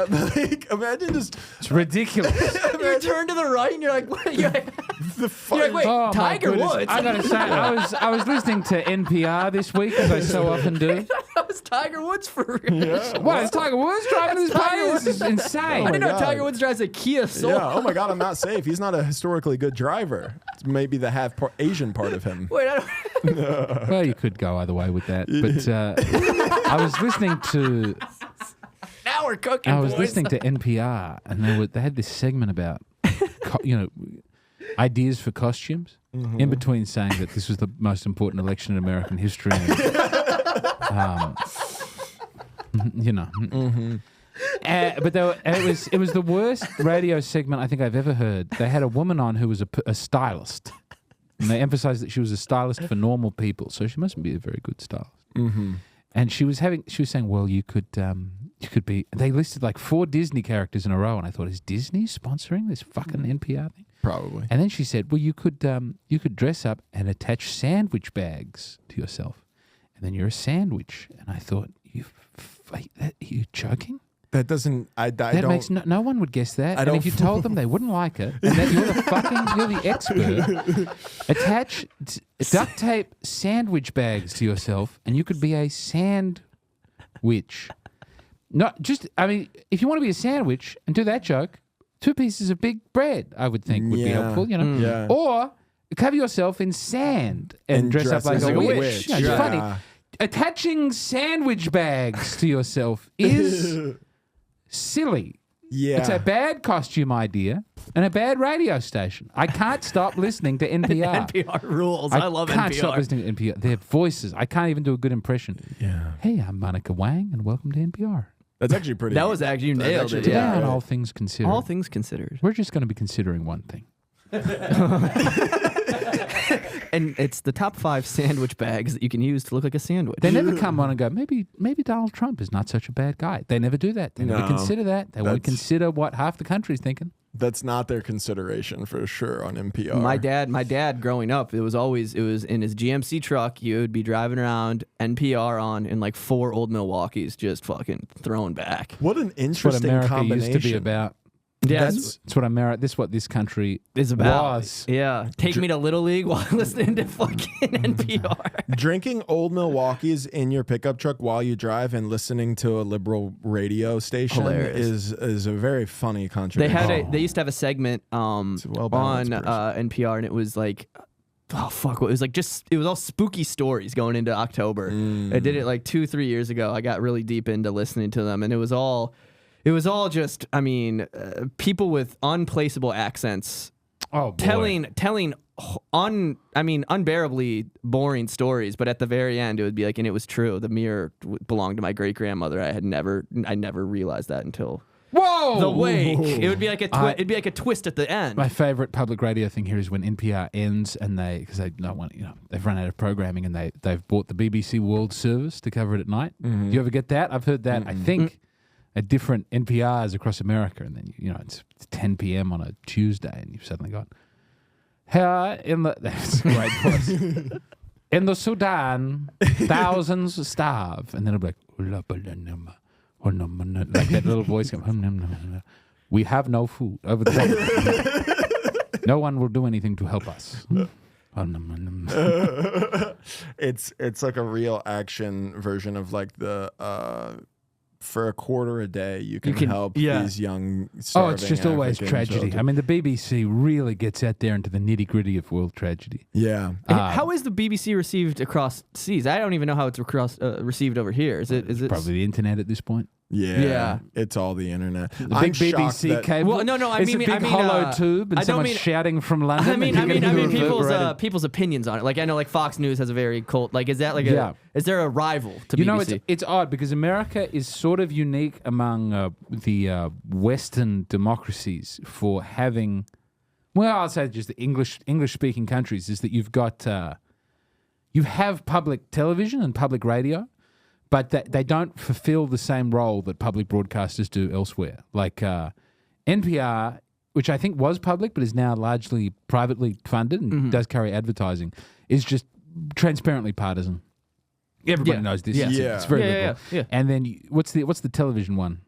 [SPEAKER 2] imagine just.
[SPEAKER 3] It's ridiculous.
[SPEAKER 1] You turn to the right and you're like, what? You're like,
[SPEAKER 2] The
[SPEAKER 1] you're like wait,
[SPEAKER 3] Oh, my
[SPEAKER 1] Tiger
[SPEAKER 3] goodness.
[SPEAKER 1] Woods.
[SPEAKER 3] I gotta say, I was listening to NPR this week, as I so often do.
[SPEAKER 1] That was Tiger Woods for real.
[SPEAKER 2] Yeah.
[SPEAKER 3] What? It's Tiger Woods driving this
[SPEAKER 1] Tiger
[SPEAKER 3] plane? This is
[SPEAKER 1] Woods.
[SPEAKER 3] insane.
[SPEAKER 1] I didn't know
[SPEAKER 2] God.
[SPEAKER 1] Tiger Woods drives a Kia Soul.
[SPEAKER 2] Yeah. Oh my God, I'm not safe. He's not a historically good driver. It's maybe the half Asian part of him.
[SPEAKER 1] Wait, I don't.
[SPEAKER 3] Well, you could go either way with that. But I was listening to
[SPEAKER 1] Now we're cooking.
[SPEAKER 3] I was
[SPEAKER 1] boys.
[SPEAKER 3] listening to NPR, and they had this segment about ideas for costumes. In between saying that this was the most important election in American history. And, but it was the worst radio segment I think I've ever heard. They had a woman on who was a stylist, and they emphasized that she was a stylist for normal people, so she mustn't be a very good stylist. And she was saying, well, you could be. They listed like 4 Disney characters in a row, and I thought, is Disney sponsoring this fucking NPR thing?
[SPEAKER 2] Probably.
[SPEAKER 3] And then she said, well, you could dress up and attach sandwich bags to yourself, and then you're a sandwich. And I thought, are you joking?
[SPEAKER 2] That doesn't. I
[SPEAKER 3] That
[SPEAKER 2] don't.
[SPEAKER 3] makes no one would guess that.
[SPEAKER 2] I
[SPEAKER 3] And
[SPEAKER 2] don't
[SPEAKER 3] if you told them, they wouldn't like it. And then you're the expert. Attach duct tape sandwich bags to yourself, and you could be a sandwich. If you want to be a sandwich and do that joke, 2 pieces of big bread, I would think would be helpful,
[SPEAKER 2] Yeah.
[SPEAKER 3] Or cover yourself in sand and dress up like
[SPEAKER 2] as
[SPEAKER 3] a
[SPEAKER 2] a
[SPEAKER 3] witch.
[SPEAKER 2] witch.
[SPEAKER 3] It's
[SPEAKER 2] Yeah.
[SPEAKER 3] funny. Attaching sandwich bags to yourself is silly.
[SPEAKER 2] Yeah.
[SPEAKER 3] It's a bad costume idea and a bad radio station. I can't stop listening to NPR.
[SPEAKER 1] NPR rules. I love
[SPEAKER 3] can't
[SPEAKER 1] NPR.
[SPEAKER 3] stop listening to NPR. Their voices. I can't even do a good impression.
[SPEAKER 2] Yeah.
[SPEAKER 3] Hey, I'm Monica Wang, and welcome to NPR.
[SPEAKER 2] That's actually pretty.
[SPEAKER 1] That was actually, you
[SPEAKER 2] That's
[SPEAKER 1] nailed
[SPEAKER 2] actually
[SPEAKER 1] it.
[SPEAKER 3] Today
[SPEAKER 1] Yeah.
[SPEAKER 3] on All Things Considered.
[SPEAKER 1] All things considered.
[SPEAKER 3] We're just going to be considering one thing.
[SPEAKER 1] And it's the top 5 sandwich bags that you can use to look like a sandwich.
[SPEAKER 3] They never come on and go, maybe Donald Trump is not such a bad guy. They never do that. They never
[SPEAKER 2] No.
[SPEAKER 3] consider that. They won't
[SPEAKER 2] That's-
[SPEAKER 3] consider what half the country's thinking.
[SPEAKER 2] That's not their consideration for sure on NPR.
[SPEAKER 1] My dad growing up, it was in his GMC truck. He would be driving around NPR on in like 4 old Milwaukees, just fucking throwing back.
[SPEAKER 2] What an
[SPEAKER 3] It's what
[SPEAKER 2] interesting
[SPEAKER 3] America
[SPEAKER 2] combination.
[SPEAKER 3] used to be about.
[SPEAKER 1] Yeah,
[SPEAKER 2] That's-
[SPEAKER 3] It's what America. This is what this country
[SPEAKER 1] is about.
[SPEAKER 3] was.
[SPEAKER 1] Yeah, take me to Little League while listening to fucking NPR.
[SPEAKER 2] Drinking old Milwaukee's in your pickup truck while you drive and listening to a liberal radio station
[SPEAKER 1] Hilarious.
[SPEAKER 2] is a very funny contradiction.
[SPEAKER 1] They used to have a segment
[SPEAKER 2] a
[SPEAKER 1] on
[SPEAKER 2] well-balanced person.
[SPEAKER 1] NPR, and it was like, oh fuck, it was like it was all spooky stories going into October. I did it like 2-3 years ago. I got really deep into listening to them, and it was all just, people with unplaceable accents
[SPEAKER 3] Oh, boy.
[SPEAKER 1] telling unbearably boring stories, but at the very end it would be like, and it was true. The mirror belonged to my great grandmother. I never realized that until
[SPEAKER 3] Whoa!
[SPEAKER 1] the wake. It would be like it'd be like a twist at the end.
[SPEAKER 3] My favorite public radio thing here is when NPR ends and they've run out of programming and they've bought the BBC World Service to cover it at night. Do you ever get that? I've heard that. I think at different NPRs across America, and then it's 10 p.m. on a Tuesday, and you've suddenly got here in the that's a great voice. In the Sudan, thousands starve, and then it'll be like that little voice going, we have no food over there. No one will do anything to help us.
[SPEAKER 2] It's like a real action version of like the for $0.25 a day you can help these young starving
[SPEAKER 3] it's just always
[SPEAKER 2] African
[SPEAKER 3] tragedy.
[SPEAKER 2] children.
[SPEAKER 3] I mean, the BBC really gets out there into the nitty-gritty of world tragedy.
[SPEAKER 2] Yeah.
[SPEAKER 1] How is the BBC received across seas? I don't even know how it's received over here. Is it
[SPEAKER 3] Probably the internet at this point.
[SPEAKER 2] Yeah, it's all the internet.
[SPEAKER 3] The
[SPEAKER 2] I'm
[SPEAKER 3] big
[SPEAKER 2] shocked
[SPEAKER 3] BBC
[SPEAKER 2] that-
[SPEAKER 3] cable.
[SPEAKER 1] Well, no, I
[SPEAKER 3] it's
[SPEAKER 1] mean-
[SPEAKER 3] a big
[SPEAKER 1] I mean,
[SPEAKER 3] hollow tube, and
[SPEAKER 1] I don't
[SPEAKER 3] someone's
[SPEAKER 1] mean-
[SPEAKER 3] shouting from London.
[SPEAKER 1] I mean
[SPEAKER 3] and you're getting
[SPEAKER 1] people's opinions on it. Like I know, like Fox News has a very cult. Like, is that like is there a rival to BBC?
[SPEAKER 3] You know, it's odd because America is sort of unique among the Western democracies for having Well, I'll say just the English speaking countries is that you've got you have public television and public radio, but they don't fulfill the same role that public broadcasters do elsewhere. Like NPR, which I think was public but is now largely privately funded and does carry advertising, is just transparently partisan. Everybody knows this. It's very liberal.
[SPEAKER 1] Yeah.
[SPEAKER 3] And then what's the television one?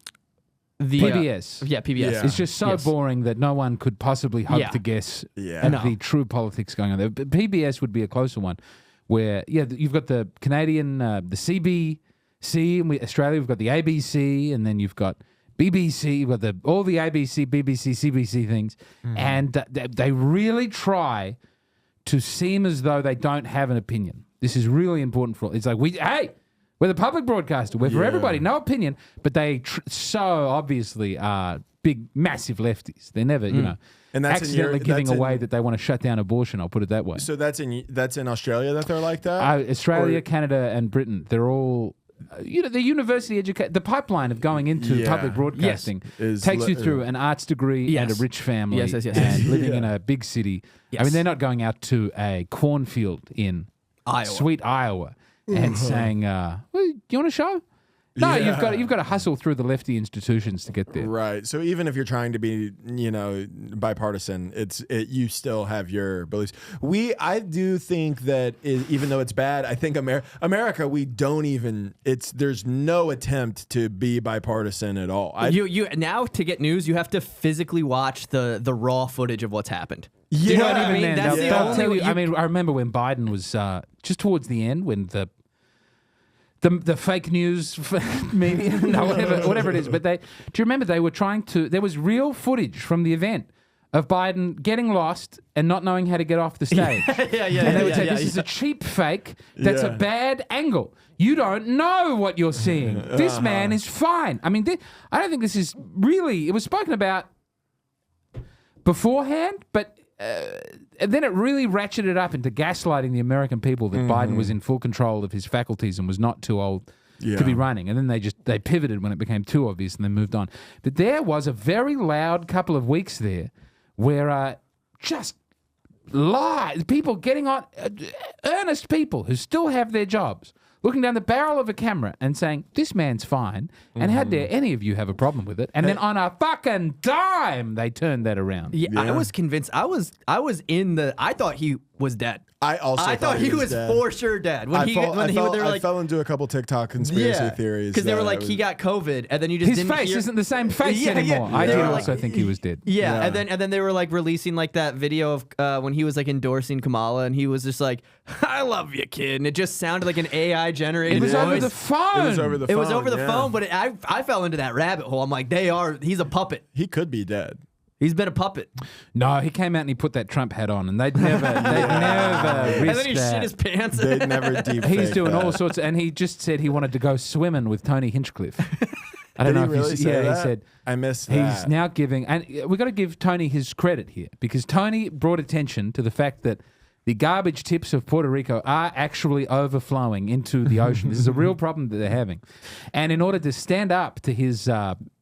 [SPEAKER 1] The
[SPEAKER 3] PBS.
[SPEAKER 1] PBS.
[SPEAKER 2] Yeah.
[SPEAKER 3] It's just so boring that no one could possibly hope to guess at the true politics going on there. But PBS would be a closer one where, you've got the Canadian, the CBC, and Australia, we've got the ABC, and then you've got BBC, you've got all the ABC, BBC, CBC things. And they really try to seem as though they don't have an opinion. This is really important for it's like, we're the public broadcaster. We're for everybody, no opinion. But they so obviously are big, massive lefties. They're never,
[SPEAKER 2] And that's
[SPEAKER 3] accidentally giving away that they want to shut down abortion. I'll put it that way.
[SPEAKER 2] So that's in Australia that they're like that?
[SPEAKER 3] Australia, Canada, and Britain. They're all, the university education, the pipeline of going into public broadcasting takes you through an arts degree and a rich family and living in a big city. I mean, they're not going out to a cornfield in sweet Iowa and saying, well, do you want a show? No, you've got to hustle through the lefty institutions to get there.
[SPEAKER 2] Right. So even if you're trying to be, bipartisan, you still have your beliefs. I do think that even though it's bad, I think America, we don't even. There's no attempt to be bipartisan at all.
[SPEAKER 1] You now to get news, you have to physically watch the raw footage of what's happened.
[SPEAKER 3] Do you know what
[SPEAKER 1] I mean? That's the
[SPEAKER 3] they'll
[SPEAKER 1] only
[SPEAKER 3] tell
[SPEAKER 1] way
[SPEAKER 3] you. I mean, I remember when Biden was just towards the end when the fake news media, whatever it is. But do you remember they were trying to? There was real footage from the event of Biden getting lost and not knowing how to get off the stage. And they would say, "This is a cheap fake. That's a bad angle. You don't know what you're seeing. This man is fine." I mean, I don't think this is really. It was spoken about beforehand, but. And then it really ratcheted up into gaslighting the American people that Biden was in full control of his faculties and was not too old to be running. And then they pivoted when it became too obvious and they moved on. But there was a very loud couple of weeks there where just lies, people getting on, earnest people who still have their jobs, looking down the barrel of a camera and saying, this man's fine, and how dare any of you have a problem with it? And then on a fucking dime, they turned that around.
[SPEAKER 1] Yeah, I was convinced. I thought he was dead.
[SPEAKER 2] I
[SPEAKER 1] thought he was
[SPEAKER 2] dead.
[SPEAKER 1] For sure dead.
[SPEAKER 2] I fell into a couple TikTok conspiracy theories.
[SPEAKER 1] Because they were like, he got COVID, and then you just
[SPEAKER 3] his
[SPEAKER 1] didn't
[SPEAKER 3] face
[SPEAKER 1] hear...
[SPEAKER 3] isn't the same face anymore. I did also think he was dead.
[SPEAKER 1] Yeah, and then they were like releasing like that video of when he was like endorsing Kamala, and he was just like, "I love you, kid," and it just sounded like an AI generated.
[SPEAKER 3] It was
[SPEAKER 1] voice.
[SPEAKER 3] over the phone.
[SPEAKER 2] It was over the phone.
[SPEAKER 1] It was over the phone, but I fell into that rabbit hole. I'm like, he's a puppet.
[SPEAKER 2] He could be dead.
[SPEAKER 1] He's been a puppet.
[SPEAKER 3] No, he came out and he put that Trump hat on, and they'd never risked
[SPEAKER 1] And then he
[SPEAKER 3] that.
[SPEAKER 1] shit his pants.
[SPEAKER 2] They'd never deep.
[SPEAKER 3] He's doing all sorts, and he just said he wanted to go swimming with Tony Hinchcliffe. I don't know if
[SPEAKER 2] really say that?
[SPEAKER 3] he said
[SPEAKER 2] I missed that.
[SPEAKER 3] He's now giving, and we've got to give Tony his credit here because Tony brought attention to the fact that the garbage tips of Puerto Rico are actually overflowing into the ocean. This is a real problem that they're having. And in order to stand up to his,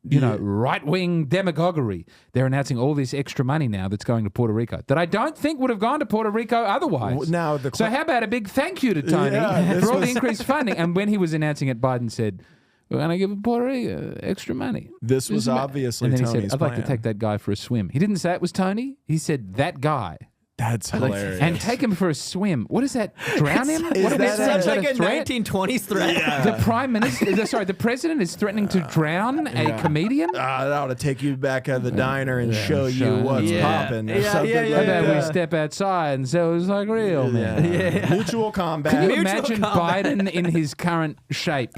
[SPEAKER 3] right-wing demagoguery, they're announcing all this extra money now that's going to Puerto Rico that I don't think would have gone to Puerto Rico otherwise. So how about a big thank you to Tony for all the increased funding? And when he was announcing it, Biden said, "We're going to give Puerto Rico extra money."
[SPEAKER 2] This was obviously
[SPEAKER 3] And then
[SPEAKER 2] Tony's
[SPEAKER 3] he said, "I'd like to take that guy for a swim." He didn't say it was Tony. He said, "That guy."
[SPEAKER 2] That's hilarious.
[SPEAKER 3] And take him for a swim. What is that? Drown him?
[SPEAKER 2] Is
[SPEAKER 3] What
[SPEAKER 2] that
[SPEAKER 1] Sounds like a
[SPEAKER 3] threat?
[SPEAKER 1] 1920s threat.
[SPEAKER 2] Yeah.
[SPEAKER 3] The prime minister, the president is threatening to drown a comedian?
[SPEAKER 2] That ought to take you back at the diner and show you what's popping. Or something
[SPEAKER 3] How
[SPEAKER 2] like
[SPEAKER 3] about we
[SPEAKER 2] that.
[SPEAKER 3] step outside and so it's like real, man.
[SPEAKER 2] Mutual combat.
[SPEAKER 3] Can you
[SPEAKER 1] Mutual
[SPEAKER 3] imagine
[SPEAKER 1] combat.
[SPEAKER 3] Biden in his current shape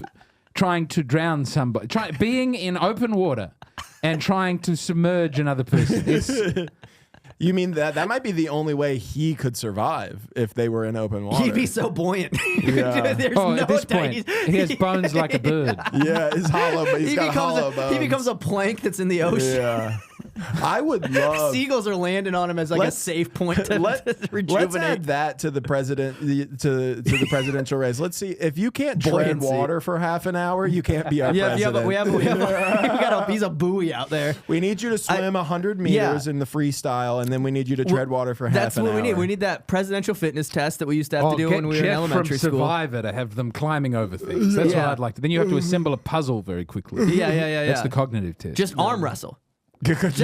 [SPEAKER 3] trying to drown somebody, being in open water and trying to submerge another person?
[SPEAKER 2] You mean that might be the only way he could survive if they were in open water?
[SPEAKER 1] He'd be so buoyant.
[SPEAKER 2] Yeah.
[SPEAKER 1] There's
[SPEAKER 3] At this point, he has bones like a bird.
[SPEAKER 2] Yeah, he's hollow, but he's got a hollow bones.
[SPEAKER 1] He becomes a plank that's in the ocean.
[SPEAKER 2] Yeah. I would love.
[SPEAKER 1] Seagulls are landing on him as like a safe point to rejuvenate.
[SPEAKER 2] Let's add that to the to the presidential race. Let's see if you can't tread water for half an hour, you can't be our president.
[SPEAKER 1] He's a buoy out there.
[SPEAKER 2] We need you to swim 100 meters in the freestyle, and then we need you to tread water for half an hour.
[SPEAKER 1] That's what we need. We need that presidential fitness test that we used to have to do when we were in elementary school.
[SPEAKER 3] Survivor to have them climbing over things. That's what I'd like to. Then you have to assemble a puzzle very quickly.
[SPEAKER 1] Yeah.
[SPEAKER 3] That's the cognitive test.
[SPEAKER 1] Just arm wrestle. That's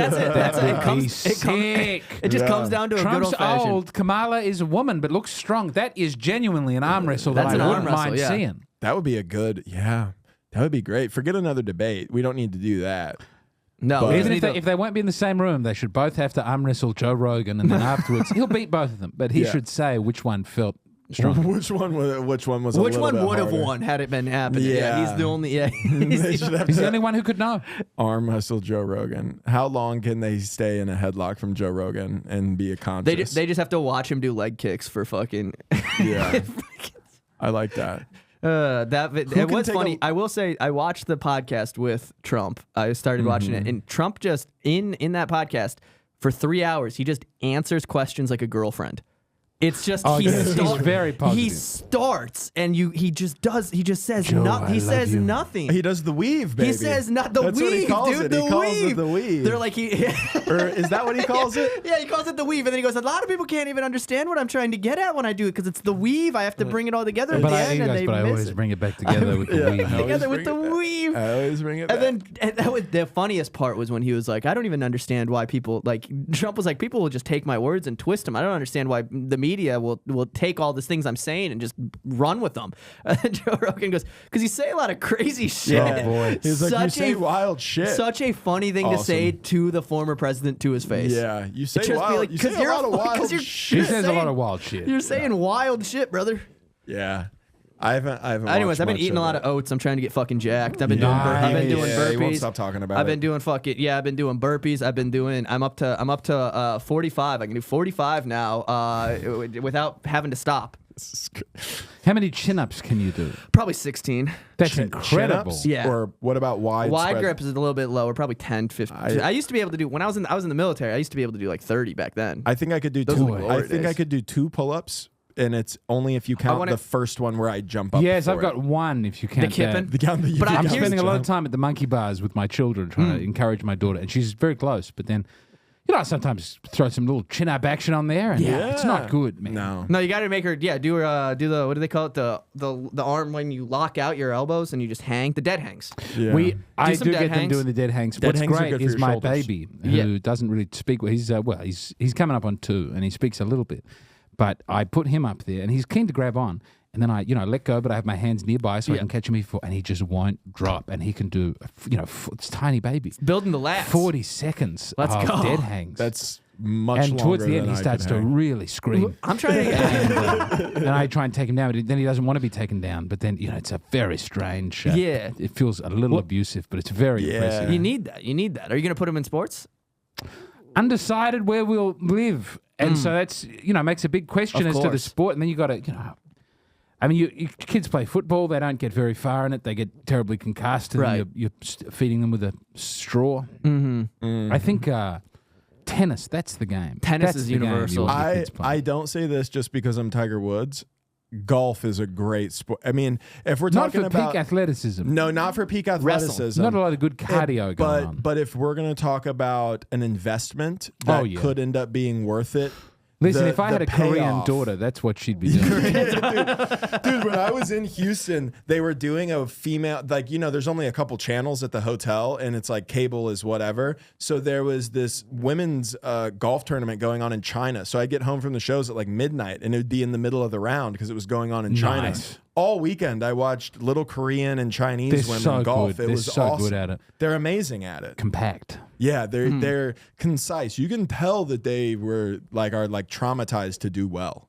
[SPEAKER 1] it. It just comes down to
[SPEAKER 3] Trump's
[SPEAKER 1] a good old-fashioned.
[SPEAKER 3] old. Kamala is a woman, but looks strong. That is genuinely an arm wrestle that I wouldn't mind seeing.
[SPEAKER 2] That would be a good, that would be great. Forget another debate. We don't need to do that.
[SPEAKER 1] No,
[SPEAKER 2] But-
[SPEAKER 3] Even if they won't be in the same room, they should both have to arm wrestle Joe Rogan, and then afterwards he'll beat both of them. But he should say which one felt stronger.
[SPEAKER 2] Which one was?
[SPEAKER 1] Which one
[SPEAKER 2] would
[SPEAKER 1] have won had it been happening?
[SPEAKER 2] Yeah.
[SPEAKER 1] He's the only. Yeah,
[SPEAKER 3] He's the only one who could know.
[SPEAKER 2] Arm wrestle Joe Rogan. How long can they stay in a headlock from Joe Rogan and be a conscious?
[SPEAKER 1] They just have to watch him do leg kicks for fucking.
[SPEAKER 2] Yeah, I like that.
[SPEAKER 1] It was funny. I will say I watched the podcast with Trump. I started watching it, and Trump just in that podcast for 3 hours, he just answers questions like a girlfriend. It's just
[SPEAKER 3] he's very positive.
[SPEAKER 1] He starts and he just says
[SPEAKER 3] Joe,
[SPEAKER 1] nothing. He says
[SPEAKER 3] you.
[SPEAKER 1] nothing.
[SPEAKER 2] He does the weave, baby.
[SPEAKER 1] He says not the
[SPEAKER 2] That's
[SPEAKER 1] weave,
[SPEAKER 2] what he calls
[SPEAKER 1] dude.
[SPEAKER 2] it.
[SPEAKER 1] The
[SPEAKER 2] He calls
[SPEAKER 1] weave.
[SPEAKER 2] it the weave.
[SPEAKER 1] They're like
[SPEAKER 2] Or is that what he calls it?
[SPEAKER 1] Yeah, he calls it the weave, and then he goes, "A lot of people can't even understand what I'm trying to get at when I do it because it's the weave. I have to bring it all together at the end, and they
[SPEAKER 3] I
[SPEAKER 1] miss
[SPEAKER 3] always
[SPEAKER 1] it.
[SPEAKER 3] bring it back together with the weave.
[SPEAKER 1] Together with the weave."
[SPEAKER 2] I always bring it back.
[SPEAKER 1] And that was the funniest part was when he was like, "I don't even understand why people like." Trump was like, "People will just take my words and twist them. I don't understand why the media will take all these things I'm saying and just run with them." Joe Rogan goes, "Because you say a lot of crazy shit."
[SPEAKER 2] Yeah, boy. He's like, "You say wild shit."
[SPEAKER 1] Such a funny thing to say to the former president to his face.
[SPEAKER 2] Yeah, you say
[SPEAKER 1] Just
[SPEAKER 2] wild.
[SPEAKER 1] be like,
[SPEAKER 2] you say a lot of wild
[SPEAKER 3] He
[SPEAKER 2] shit.
[SPEAKER 3] says a lot of wild shit.
[SPEAKER 1] You're saying wild shit, brother.
[SPEAKER 2] Yeah, I haven't.
[SPEAKER 1] Anyways, I've been eating a lot of oats. I'm trying to get fucking jacked. I've been doing burpees.
[SPEAKER 2] He won't stop talking about
[SPEAKER 1] I've been doing I've been doing burpees. I'm up to 45. I can do 45 now without having to stop.
[SPEAKER 3] How many chin-ups can you do?
[SPEAKER 1] Probably 16.
[SPEAKER 3] That's incredible.
[SPEAKER 2] Chin-ups?
[SPEAKER 1] Yeah.
[SPEAKER 2] Or what about wide?
[SPEAKER 1] Wide grip is a little bit lower, probably 10, 15. I used to be able to do when I was in the military. I used to be able to do like 30 back then.
[SPEAKER 2] I think I could do
[SPEAKER 1] Those
[SPEAKER 2] two.
[SPEAKER 1] were the glory
[SPEAKER 2] I think
[SPEAKER 1] days.
[SPEAKER 2] I could do 2 pull-ups, and it's only if you count the first one where I jump up.
[SPEAKER 3] Yes, I've
[SPEAKER 2] for
[SPEAKER 3] got
[SPEAKER 2] it.
[SPEAKER 3] one if you count
[SPEAKER 1] The kipping?
[SPEAKER 3] that.
[SPEAKER 1] But
[SPEAKER 3] I'm
[SPEAKER 1] here's-
[SPEAKER 3] spending a lot of time at the monkey bars with my children trying to encourage my daughter, and she's very close. But then, I sometimes throw some little chin-up action on there, and it's not good, man.
[SPEAKER 2] No,
[SPEAKER 1] you got to make her. Yeah, do the what do they call it? The arm when you lock out your elbows and you just hang. The dead hangs.
[SPEAKER 2] Yeah.
[SPEAKER 3] I
[SPEAKER 1] some
[SPEAKER 3] do
[SPEAKER 1] dead
[SPEAKER 3] get them
[SPEAKER 1] hangs.
[SPEAKER 3] doing the dead hangs.
[SPEAKER 2] Dead
[SPEAKER 3] What's
[SPEAKER 2] hangs are
[SPEAKER 3] great
[SPEAKER 2] good for
[SPEAKER 3] is
[SPEAKER 2] your
[SPEAKER 3] my
[SPEAKER 2] shoulders.
[SPEAKER 3] baby who doesn't really speak. He's he's coming up on 2, and he speaks a little bit. But I put him up there, and he's keen to grab on. And then I, let go, but I have my hands nearby so I can catch him before, and he just won't drop. And he can do, it's tiny baby.
[SPEAKER 1] Building the lats.
[SPEAKER 3] 40 seconds
[SPEAKER 1] Let's
[SPEAKER 3] of
[SPEAKER 1] go.
[SPEAKER 3] dead hangs.
[SPEAKER 2] that's much longer.
[SPEAKER 3] And towards the end,
[SPEAKER 2] than
[SPEAKER 3] he
[SPEAKER 2] I
[SPEAKER 3] starts
[SPEAKER 2] could
[SPEAKER 3] to
[SPEAKER 2] hang.
[SPEAKER 3] really scream.
[SPEAKER 1] I'm trying to.
[SPEAKER 3] And I try and take him down, but then he doesn't want to be taken down. But then, it's a very strange.
[SPEAKER 1] Yeah.
[SPEAKER 3] It feels a little abusive, but it's very impressive.
[SPEAKER 1] You need that. You need that. Are you going to put him in sports?
[SPEAKER 3] Undecided where we'll live. And so that's, makes a big question
[SPEAKER 1] Of
[SPEAKER 3] as to the
[SPEAKER 1] course.
[SPEAKER 3] sport. And then you got to, I mean, you kids play football. They don't get very far in it. They get terribly concussed. And
[SPEAKER 1] Right.
[SPEAKER 3] then you're feeding them with a straw. Mm-hmm. I think tennis, that's the game.
[SPEAKER 1] Tennis
[SPEAKER 3] That's
[SPEAKER 1] is
[SPEAKER 3] the game you
[SPEAKER 1] universal.
[SPEAKER 3] want your kids playing.
[SPEAKER 2] I don't say this just because I'm Tiger Woods. Golf is a great sport. I mean, if we're
[SPEAKER 3] Not
[SPEAKER 2] talking
[SPEAKER 3] for
[SPEAKER 2] about
[SPEAKER 3] peak athleticism.
[SPEAKER 2] no, not for peak athleticism.
[SPEAKER 3] Not a lot of good cardio going on.
[SPEAKER 2] But if we're going to talk about an investment that could end up being worth it.
[SPEAKER 3] Listen, if I had a Korean
[SPEAKER 2] payoff.
[SPEAKER 3] daughter, that's what she'd be doing.
[SPEAKER 2] Dude, when I was in Houston, they were doing a female, there's only a couple channels at the hotel, and it's like cable is whatever. So there was this women's golf tournament going on in China. So I'd get home from the shows at like midnight, and it would be in the middle of the round because it was going on in China.
[SPEAKER 3] Nice.
[SPEAKER 2] All weekend, I watched little Korean and Chinese
[SPEAKER 3] They're
[SPEAKER 2] women
[SPEAKER 3] so
[SPEAKER 2] golf.
[SPEAKER 3] good.
[SPEAKER 2] It
[SPEAKER 3] They're
[SPEAKER 2] was
[SPEAKER 3] so
[SPEAKER 2] awesome.
[SPEAKER 3] good at it.
[SPEAKER 2] They're amazing at it.
[SPEAKER 3] Compact.
[SPEAKER 2] Yeah, they're concise. You can tell that they are traumatized to do well.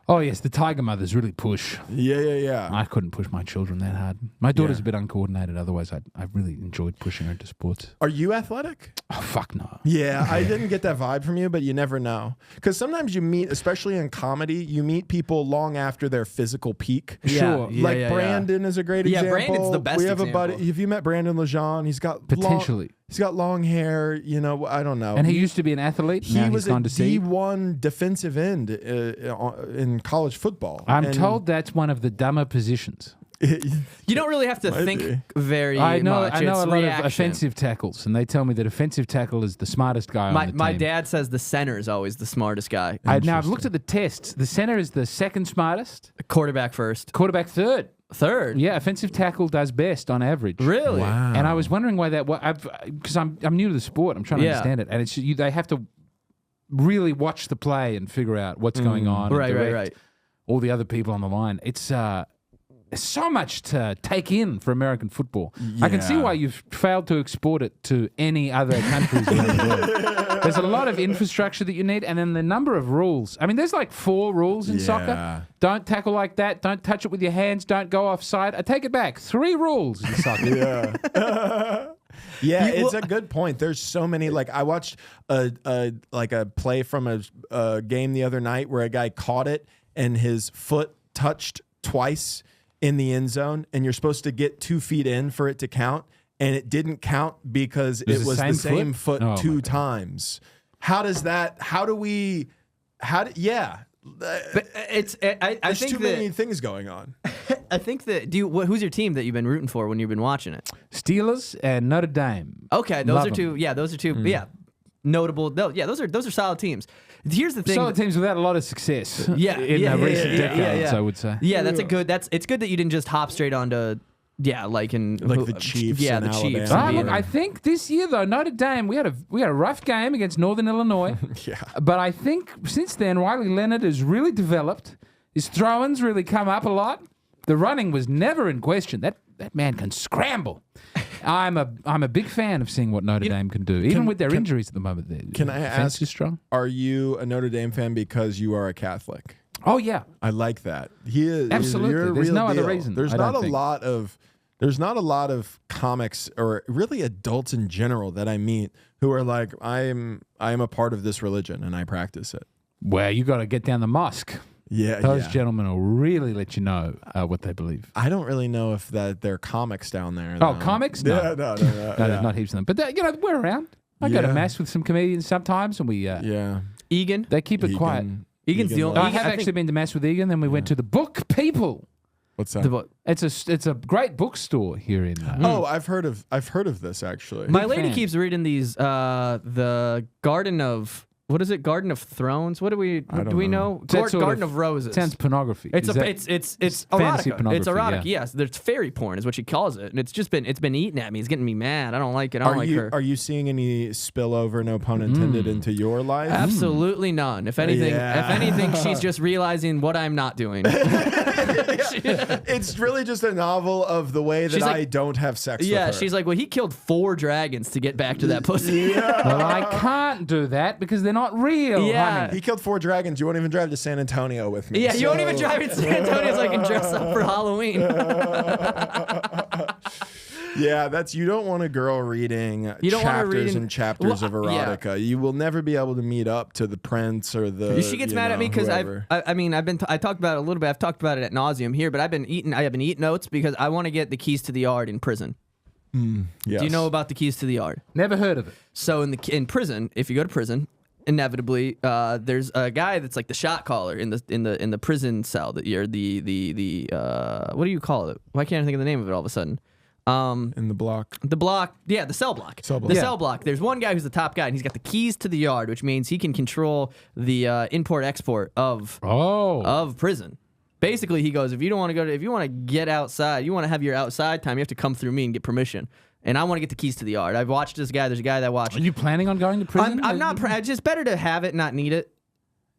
[SPEAKER 3] Oh, yes, the Tiger mothers really push.
[SPEAKER 2] Yeah.
[SPEAKER 3] I couldn't push my children that hard. My daughter's a bit uncoordinated. Otherwise, I really enjoyed pushing her into sports.
[SPEAKER 2] Are you athletic?
[SPEAKER 3] Oh, fuck no.
[SPEAKER 2] Yeah, I didn't get that vibe from you, but you never know. Because sometimes you meet, especially in comedy, you meet people long after their physical peak.
[SPEAKER 3] Sure.
[SPEAKER 2] Like Brandon is a great example.
[SPEAKER 1] Brandon's the best
[SPEAKER 2] We have
[SPEAKER 1] example.
[SPEAKER 2] a buddy. Have you met Brandon Lejean? He's got
[SPEAKER 3] Potentially.
[SPEAKER 2] He's got long hair. You know, I don't know.
[SPEAKER 3] And he used to be an athlete.
[SPEAKER 2] He
[SPEAKER 3] now
[SPEAKER 2] was
[SPEAKER 3] he's gone to
[SPEAKER 2] a
[SPEAKER 3] sea.
[SPEAKER 2] D1 defensive end in college football.
[SPEAKER 3] I'm told that's one of the dumber positions.
[SPEAKER 1] You don't really have to think very
[SPEAKER 3] I know
[SPEAKER 1] much.
[SPEAKER 3] a
[SPEAKER 1] It's
[SPEAKER 3] lot
[SPEAKER 1] reaction.
[SPEAKER 3] of offensive tackles, and they tell me that offensive tackle is the smartest guy on the team.
[SPEAKER 1] My dad says the center is always the smartest guy.
[SPEAKER 3] Now, I've looked at the tests. The center is the second smartest.
[SPEAKER 1] Quarterback first.
[SPEAKER 3] Quarterback third.
[SPEAKER 1] Third?
[SPEAKER 3] Yeah, offensive tackle does best on average.
[SPEAKER 1] Really?
[SPEAKER 2] Wow.
[SPEAKER 3] And I was wondering why that was, because I'm new to the sport. I'm trying to understand it. And it's they have to really watch the play and figure out what's going on. and direct all the other people on the line. It's so much to take in for American football. I can see why you've failed to export it to any other countries around the world. There's a lot of infrastructure that you need, and then the number of rules. I mean, there's like 4 rules in soccer. Don't tackle like that. Don't touch it with your hands. Don't go offside. I take it back. 3 rules in soccer.
[SPEAKER 2] Yeah, it's a good point. There's so many. Like I watched a play from a game the other night where a guy caught it and his foot touched twice in the end zone, and you're supposed to get 2 feet in for it to count, and it didn't count because it was the same foot 2 times. How does that? Yeah.
[SPEAKER 1] But I
[SPEAKER 2] There's
[SPEAKER 1] think
[SPEAKER 2] too many things going on.
[SPEAKER 1] I think that who's your team that you've been rooting for when you've been watching it?
[SPEAKER 3] Steelers and Notre Dame.
[SPEAKER 1] Okay, those are two. Yeah, those are two. Yeah, notable. Those are solid teams. Here's the thing.
[SPEAKER 3] Solid teams without a lot of success.
[SPEAKER 1] Yeah,
[SPEAKER 3] in recent decades, I would say.
[SPEAKER 1] Yeah, it's good that you didn't just hop straight onto. Yeah, like the
[SPEAKER 2] Chiefs.
[SPEAKER 1] Yeah,
[SPEAKER 2] in
[SPEAKER 1] the Chiefs.
[SPEAKER 2] Alabama.
[SPEAKER 3] Look, I think this year though, Notre Dame, we had a rough game against Northern Illinois.
[SPEAKER 2] Yeah.
[SPEAKER 3] But I think since then, Riley Leonard has really developed. His throw-ins really come up a lot. The running was never in question. That man can scramble. I'm a big fan of seeing what Notre Dame can do, even with their injuries at the moment.
[SPEAKER 2] Can I ask?
[SPEAKER 3] Is strong.
[SPEAKER 2] Are you a Notre Dame fan because you are a Catholic?
[SPEAKER 3] Oh yeah,
[SPEAKER 2] I like that. He is
[SPEAKER 3] absolutely.
[SPEAKER 2] You're a
[SPEAKER 3] There's
[SPEAKER 2] real
[SPEAKER 3] no other
[SPEAKER 2] deal.
[SPEAKER 3] reason.
[SPEAKER 2] There's
[SPEAKER 3] I
[SPEAKER 2] not
[SPEAKER 3] don't
[SPEAKER 2] a
[SPEAKER 3] think.
[SPEAKER 2] lot of. There's not a lot of comics or really adults in general that I meet who are like, I am a part of this religion and I practice it.
[SPEAKER 3] Well, you got to get down the mosque.
[SPEAKER 2] Yeah,
[SPEAKER 3] Those gentlemen will really let you know what they believe.
[SPEAKER 2] I don't really know if they're comics down there.
[SPEAKER 3] Oh,
[SPEAKER 2] though.
[SPEAKER 3] comics? No.
[SPEAKER 2] Yeah, no.
[SPEAKER 3] There's not heaps of them. But we're around. I go to mass with some comedians sometimes, and we
[SPEAKER 1] Egan.
[SPEAKER 3] they keep it quiet.
[SPEAKER 1] Egan's the only.
[SPEAKER 3] I have actually been to mass with Egan. Then we went to the Book People.
[SPEAKER 2] What's that?
[SPEAKER 3] It's a great bookstore here in.
[SPEAKER 2] Oh, I've heard of this actually.
[SPEAKER 1] My lady
[SPEAKER 3] fan.
[SPEAKER 1] keeps reading these. The Garden of. What is it? Garden of Thrones? What do we know? Garden of Roses.
[SPEAKER 3] Sounds pornography.
[SPEAKER 1] It's
[SPEAKER 3] fantasy
[SPEAKER 1] erotica.
[SPEAKER 3] pornography,
[SPEAKER 1] It's erotic.
[SPEAKER 3] yeah.
[SPEAKER 1] Yes, there's fairy porn is what she calls it, and it's been eating at me. It's getting me mad. I don't like it. I don't like her.
[SPEAKER 2] Are you seeing any spillover, no pun intended, into your life?
[SPEAKER 1] Absolutely none. If anything, she's just realizing what I'm not doing.
[SPEAKER 2] It's really just a novel of the way that
[SPEAKER 1] She's like-
[SPEAKER 2] I don't have sex with
[SPEAKER 1] Yeah,
[SPEAKER 2] her.
[SPEAKER 1] she's like, well, he killed 4 dragons to get back to that pussy.
[SPEAKER 3] Well, I can't do that because they're not real.
[SPEAKER 1] Yeah.
[SPEAKER 3] honey.
[SPEAKER 2] He killed 4 dragons. You won't even drive to San Antonio with me.
[SPEAKER 1] Yeah, you won't even drive to San Antonio so I can dress up for Halloween.
[SPEAKER 2] Yeah, you don't want a girl reading chapters and chapters of erotica. Yeah. You will never be able to meet up to the prince or the.
[SPEAKER 1] She gets mad at me because I talked about it a little bit. I've talked about it at nauseum here, but I have been eating oats because I want to get the keys to the yard in prison.
[SPEAKER 2] Yes.
[SPEAKER 1] Do you know about the keys to the yard?
[SPEAKER 3] Never heard of it.
[SPEAKER 1] So in prison, if you go to prison, inevitably there's a guy that's like the shot caller in the prison cell that you're the what do you call it? Why can't I think of the name of it all of a sudden?
[SPEAKER 2] In the block.
[SPEAKER 1] The block, yeah, the cell block. Cell block. There's one guy who's the top guy, and he's got the keys to the yard, which means he can control the import-export of prison. Basically, he goes, if you want to get outside, you want to have your outside time, you have to come through me and get permission. And I want to get the keys to the yard. I've watched this guy. There's a guy that watched.
[SPEAKER 3] Are you planning on going to prison?
[SPEAKER 1] I'm not. It's just better to have it, not need it.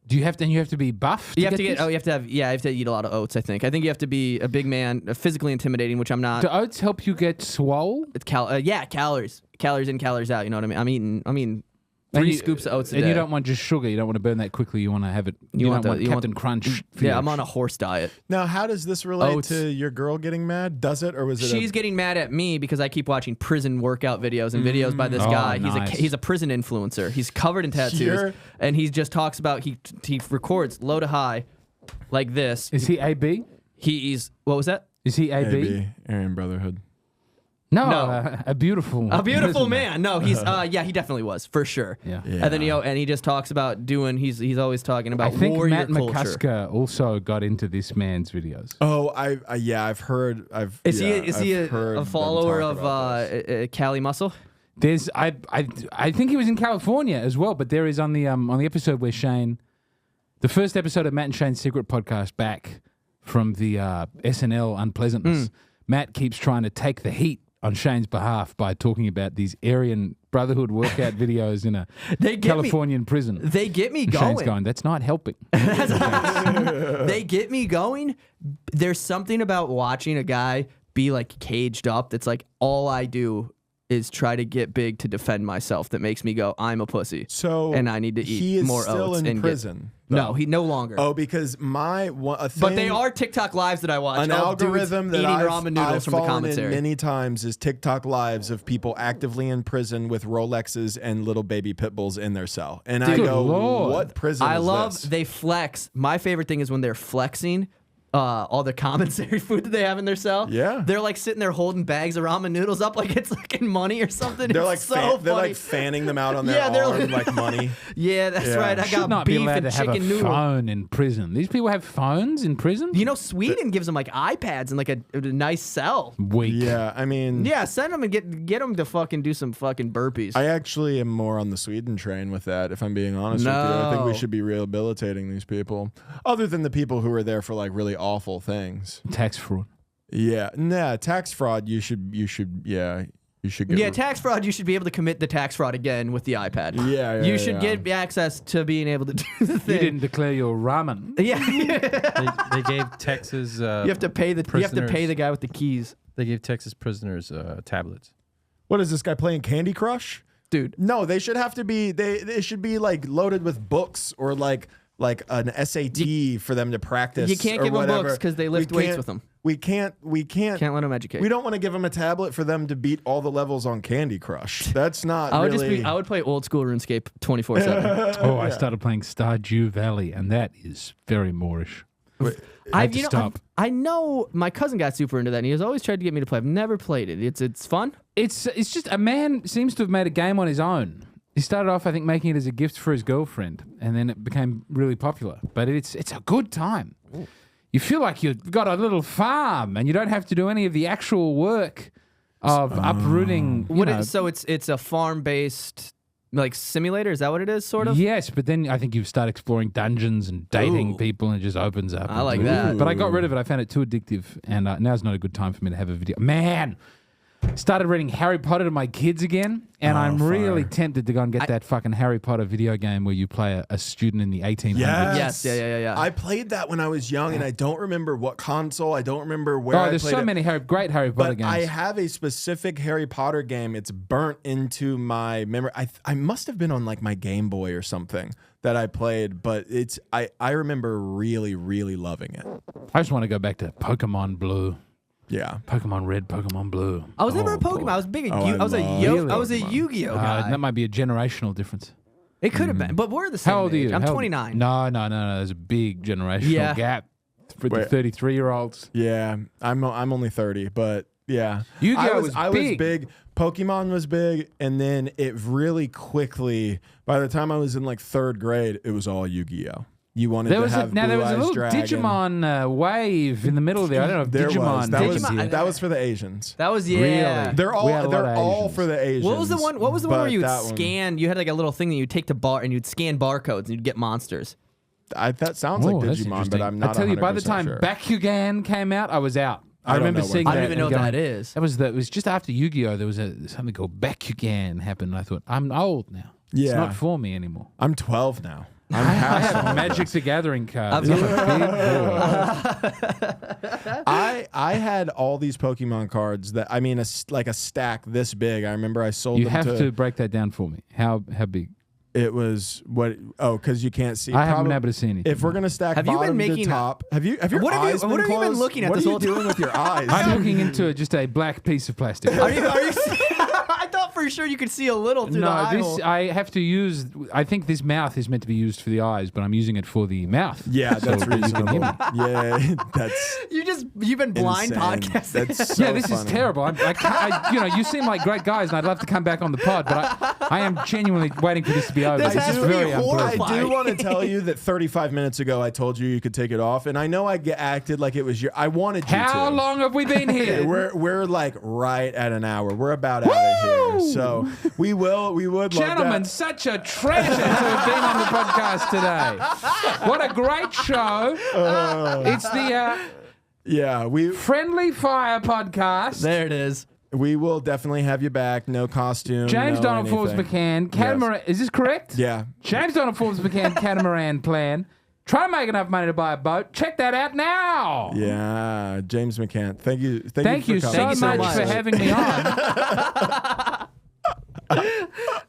[SPEAKER 3] Do you have to be buff?
[SPEAKER 1] You have to eat a lot of oats. I think you have to be a big man, physically intimidating, which I'm not.
[SPEAKER 3] Do oats help you get swole?
[SPEAKER 1] It's calories in, calories out. You know what I mean? I'm eating 3 scoops of oats a day.
[SPEAKER 3] And you don't want just sugar. You don't want to burn that quickly. You want to have it. You don't want Captain Crunch.
[SPEAKER 1] Yeah, I'm on a horse diet.
[SPEAKER 2] Now, how does this relate to your girl getting mad? Does it, or was it?
[SPEAKER 1] She's getting mad at me because I keep watching prison workout videos and videos by this guy.
[SPEAKER 3] Nice.
[SPEAKER 1] He's a prison influencer. He's covered in tattoos, and he just talks about he records low to high, like this.
[SPEAKER 3] Is he AB?
[SPEAKER 1] He's what was that?
[SPEAKER 3] Is he AB?
[SPEAKER 2] Aryan Brotherhood.
[SPEAKER 3] No, a beautiful
[SPEAKER 1] man. No, he's he definitely was for sure.
[SPEAKER 3] Yeah.
[SPEAKER 1] And then and he just talks about doing. He's always talking about
[SPEAKER 3] I think
[SPEAKER 1] warrior
[SPEAKER 3] Matt
[SPEAKER 1] culture.
[SPEAKER 3] McCusker also got into this man's videos.
[SPEAKER 2] Oh, I've heard.
[SPEAKER 1] Is he a follower of Cali Muscle?
[SPEAKER 3] There's I think he was in California as well, but there is on the episode where Shane, the first episode of Matt and Shane's Secret Podcast back from the SNL Unpleasantness, Matt keeps trying to take the heat on Shane's behalf by talking about these Aryan Brotherhood workout videos in a Californian prison.
[SPEAKER 1] They get me
[SPEAKER 3] And
[SPEAKER 1] going.
[SPEAKER 3] Shane's going, that's not helping.
[SPEAKER 1] They get me going. There's something about watching a guy be like caged up that's like all I do is try to get big to defend myself that makes me go, I'm a pussy.
[SPEAKER 2] So
[SPEAKER 1] and I need to eat more oats.
[SPEAKER 2] He is still in
[SPEAKER 1] and
[SPEAKER 2] prison.
[SPEAKER 1] No, he no longer.
[SPEAKER 2] Oh, because a thing,
[SPEAKER 1] but they are TikTok lives that I watch.
[SPEAKER 2] An algorithm that
[SPEAKER 1] eating
[SPEAKER 2] I've
[SPEAKER 1] ramen noodles from the
[SPEAKER 2] fallen in
[SPEAKER 1] commentary.
[SPEAKER 2] many times is TikTok lives of people actively in prison with Rolexes and little baby pit bulls in their cell. And I go,
[SPEAKER 3] Lord.
[SPEAKER 2] what prison
[SPEAKER 1] I
[SPEAKER 2] is
[SPEAKER 1] love
[SPEAKER 2] this?
[SPEAKER 1] they flex. My favorite thing is when they're flexing all the commissary food that they have in their cell.
[SPEAKER 2] Yeah.
[SPEAKER 1] They're like sitting there holding bags of ramen noodles up like it's like money or something.
[SPEAKER 2] They're
[SPEAKER 1] It's
[SPEAKER 2] like
[SPEAKER 1] so
[SPEAKER 2] they're
[SPEAKER 1] funny.
[SPEAKER 2] like fanning them out on their
[SPEAKER 1] Yeah, they're
[SPEAKER 2] arm
[SPEAKER 1] like-
[SPEAKER 2] like money.
[SPEAKER 1] Yeah, that's
[SPEAKER 2] Yeah.
[SPEAKER 1] right. I
[SPEAKER 3] Should
[SPEAKER 1] got
[SPEAKER 3] not be
[SPEAKER 1] beef
[SPEAKER 3] allowed
[SPEAKER 1] and
[SPEAKER 3] to have a
[SPEAKER 1] chicken noodle.
[SPEAKER 3] phone in prison. These people have phones in prison?
[SPEAKER 1] You know, Sweden gives them like iPads and like a nice cell.
[SPEAKER 3] Weak.
[SPEAKER 2] Yeah, I mean,
[SPEAKER 1] Yeah, send them and get them to fucking do some fucking burpees.
[SPEAKER 2] I actually am more on the Sweden train with that, if I'm being honest with you. I think we
[SPEAKER 1] No.
[SPEAKER 2] should be rehabilitating these people. Other than the people who are there for like really awful things.
[SPEAKER 3] Tax fraud.
[SPEAKER 2] Yeah. Nah, tax fraud, you should get
[SPEAKER 1] tax fraud. You should be able to commit the tax fraud again with the iPad.
[SPEAKER 2] Yeah,
[SPEAKER 1] you should get access to being able to do the thing.
[SPEAKER 3] You didn't declare your ramen.
[SPEAKER 1] Yeah,
[SPEAKER 4] They gave Texas.
[SPEAKER 1] you have to pay the
[SPEAKER 4] prisoners.
[SPEAKER 1] guy with the keys,
[SPEAKER 4] They gave Texas prisoners tablets.
[SPEAKER 2] What is this guy playing Candy Crush?
[SPEAKER 1] dude.
[SPEAKER 2] No, they should have to be they should be like loaded with books or like an SAT for them to practice.
[SPEAKER 1] You can't
[SPEAKER 2] or
[SPEAKER 1] give them
[SPEAKER 2] whatever.
[SPEAKER 1] books because they lift
[SPEAKER 2] We
[SPEAKER 1] weights
[SPEAKER 2] can't-
[SPEAKER 1] with them.
[SPEAKER 2] We can't
[SPEAKER 1] Can't let them educate.
[SPEAKER 2] we don't want to give them a tablet for them to beat all the levels on Candy Crush. That's not
[SPEAKER 1] I would
[SPEAKER 2] really
[SPEAKER 1] I would play old school RuneScape 24/7.
[SPEAKER 3] Oh, I started playing Stardew Valley, and that is very Moorish. I had to stop.
[SPEAKER 1] I know my cousin got super into that, and he has always tried to get me to play. I've never played it. It's fun.
[SPEAKER 3] It's just a man seems to have made a game on his own. He started off, I think, making it as a gift for his girlfriend, and then it became really popular. But it's a good time. You feel like you've got a little farm, and you don't have to do any of the actual work of uprooting.
[SPEAKER 1] So it's a farm based like simulator. Is that what it is? Sort of.
[SPEAKER 3] Yes, but then I think you start exploring dungeons and dating
[SPEAKER 1] Ooh.
[SPEAKER 3] people, and it just opens up.
[SPEAKER 1] I like
[SPEAKER 3] into-
[SPEAKER 1] that.
[SPEAKER 3] But I got rid of it. I found it too addictive, and now's not a good time for me to have a video. Man, started reading Harry Potter to my kids again, and I'm really tempted to go and get that fucking Harry Potter video game where you play a student in the 1800s.
[SPEAKER 2] Yes.
[SPEAKER 1] Yes. Yeah.
[SPEAKER 2] I played that when I was young, and I don't remember what console. I don't remember where.
[SPEAKER 3] Oh, there's
[SPEAKER 2] I played
[SPEAKER 3] so
[SPEAKER 2] it.
[SPEAKER 3] many great Harry Potter
[SPEAKER 2] But
[SPEAKER 3] games.
[SPEAKER 2] I have a specific Harry Potter game. It's burnt into my memory. I must have been on like my Game Boy or something that I played, but I remember really, really loving it.
[SPEAKER 3] I just want to go back to Pokemon Blue,
[SPEAKER 2] Yeah.
[SPEAKER 3] Pokemon Red, Pokemon Blue.
[SPEAKER 1] I was never a
[SPEAKER 3] boy.
[SPEAKER 1] Pokemon. I was big. At
[SPEAKER 2] Oh,
[SPEAKER 1] I was a
[SPEAKER 3] love
[SPEAKER 1] I was a Yu-Gi-Oh guy.
[SPEAKER 3] That might be a generational difference.
[SPEAKER 1] It could have been, but we're the same.
[SPEAKER 3] How old are
[SPEAKER 1] age.
[SPEAKER 3] you?
[SPEAKER 1] I'm
[SPEAKER 3] How-
[SPEAKER 1] 29.
[SPEAKER 3] No. There's a big generational
[SPEAKER 1] Yeah.
[SPEAKER 3] gap for the
[SPEAKER 2] Wait.
[SPEAKER 3] 33-year-olds.
[SPEAKER 2] Yeah. I'm only 30, but yeah.
[SPEAKER 3] Yu-Gi-Oh was
[SPEAKER 2] I
[SPEAKER 3] big.
[SPEAKER 2] was big. Pokemon was big, and then it really quickly, by the time I was in like 3rd grade, it was all Yu-Gi-Oh. You wanted
[SPEAKER 3] There
[SPEAKER 2] to
[SPEAKER 3] was
[SPEAKER 2] have
[SPEAKER 3] there was a
[SPEAKER 2] Blue
[SPEAKER 3] little
[SPEAKER 2] Eyes Dragon.
[SPEAKER 3] Digimon wave in the middle there. I don't know if
[SPEAKER 2] There
[SPEAKER 3] Digimon.
[SPEAKER 2] was. That was
[SPEAKER 1] Digimon-
[SPEAKER 2] that was for the Asians.
[SPEAKER 1] That was
[SPEAKER 3] Really?
[SPEAKER 1] yeah.
[SPEAKER 2] They're
[SPEAKER 3] We had a lot
[SPEAKER 2] they're
[SPEAKER 3] of
[SPEAKER 2] all
[SPEAKER 3] Asians.
[SPEAKER 2] for the Asians.
[SPEAKER 1] What was the one? What was the one where
[SPEAKER 2] but
[SPEAKER 1] you would
[SPEAKER 2] that one-
[SPEAKER 1] scan? You had like a little thing that you'd take to bar and you'd scan barcodes and you'd get monsters.
[SPEAKER 2] That sounds like
[SPEAKER 3] Oh, that's
[SPEAKER 2] Digimon,
[SPEAKER 3] interesting.
[SPEAKER 2] but I'm not.
[SPEAKER 3] I tell you, by the
[SPEAKER 2] 100%
[SPEAKER 3] time
[SPEAKER 2] sure.
[SPEAKER 3] Bakugan came out, I was out. I
[SPEAKER 2] don't
[SPEAKER 3] remember
[SPEAKER 2] know what
[SPEAKER 3] seeing
[SPEAKER 2] that
[SPEAKER 3] that.
[SPEAKER 1] I don't even know
[SPEAKER 3] and
[SPEAKER 1] what that
[SPEAKER 3] going,
[SPEAKER 1] is.
[SPEAKER 3] It was just after Yu-Gi-Oh! There was something called Bakugan happened. And I thought, I'm old now. It's
[SPEAKER 2] Yeah.
[SPEAKER 3] not for me anymore.
[SPEAKER 2] I'm 12 now. I'm
[SPEAKER 3] I
[SPEAKER 2] past
[SPEAKER 3] have
[SPEAKER 2] all
[SPEAKER 3] Magic the Gathering cards.
[SPEAKER 1] I've
[SPEAKER 3] I'm a big boy.
[SPEAKER 2] I had all these Pokemon cards that like a stack this big. I remember I sold
[SPEAKER 3] You
[SPEAKER 2] them
[SPEAKER 3] have to break that down for me. How big?
[SPEAKER 2] It was what? Oh, because you can't see.
[SPEAKER 3] I haven't been able to see anything.
[SPEAKER 2] If we're gonna stack
[SPEAKER 1] Have you been
[SPEAKER 2] bottom
[SPEAKER 1] making
[SPEAKER 2] to top, have your
[SPEAKER 1] What have you-
[SPEAKER 2] eyes been
[SPEAKER 1] what have you been
[SPEAKER 2] closed?
[SPEAKER 1] looking at
[SPEAKER 2] what
[SPEAKER 1] this
[SPEAKER 2] are you
[SPEAKER 1] whole
[SPEAKER 2] doing with your eyes?
[SPEAKER 3] I'm looking into just a black piece of plastic.
[SPEAKER 1] Are you? I thought for sure you could see a little through the
[SPEAKER 3] No,
[SPEAKER 1] eye hole.
[SPEAKER 3] I have to use. I think this mouth is meant to be used for the eyes, but I'm using it for the mouth.
[SPEAKER 2] Yeah, that's
[SPEAKER 3] that you can hear
[SPEAKER 2] reasonable.
[SPEAKER 3] me.
[SPEAKER 2] Yeah, that's
[SPEAKER 1] You've been blind
[SPEAKER 2] insane.
[SPEAKER 1] podcasting.
[SPEAKER 2] That's so
[SPEAKER 3] Yeah, this is
[SPEAKER 2] funny.
[SPEAKER 3] terrible. You seem like great guys, and I'd love to come back on the pod, but I am genuinely waiting for this to be over.
[SPEAKER 1] This
[SPEAKER 3] It's
[SPEAKER 1] has
[SPEAKER 3] just
[SPEAKER 1] to be
[SPEAKER 3] very
[SPEAKER 1] horrifying.
[SPEAKER 3] unpleasant.
[SPEAKER 2] I do want to tell you that 35 minutes ago I told you could take it off, and I know I acted like it was your. I wanted you to.
[SPEAKER 3] How long have we been here?
[SPEAKER 2] We're like right at an hour. We're about out of here, so we would
[SPEAKER 3] Gentlemen,
[SPEAKER 2] love that.
[SPEAKER 3] such a treasure to have been on the podcast today. What a great show. It's the
[SPEAKER 2] Yeah,
[SPEAKER 3] Friendly Fire podcast.
[SPEAKER 1] There it is.
[SPEAKER 2] we will definitely have you back. No costume.
[SPEAKER 3] James
[SPEAKER 2] no
[SPEAKER 3] Donald Forbes
[SPEAKER 2] anything.
[SPEAKER 3] McCann, Catamaran. Is this correct?
[SPEAKER 2] Yeah.
[SPEAKER 3] James Donald Forbes McCann, Catamaran plan. Try to make enough money to buy a boat. Check that out now.
[SPEAKER 2] Yeah, James McCann. Thank you.
[SPEAKER 3] Thank you
[SPEAKER 2] for
[SPEAKER 3] so
[SPEAKER 2] coming.
[SPEAKER 1] Thank you
[SPEAKER 3] much
[SPEAKER 1] so
[SPEAKER 3] for
[SPEAKER 1] much.
[SPEAKER 3] having me on.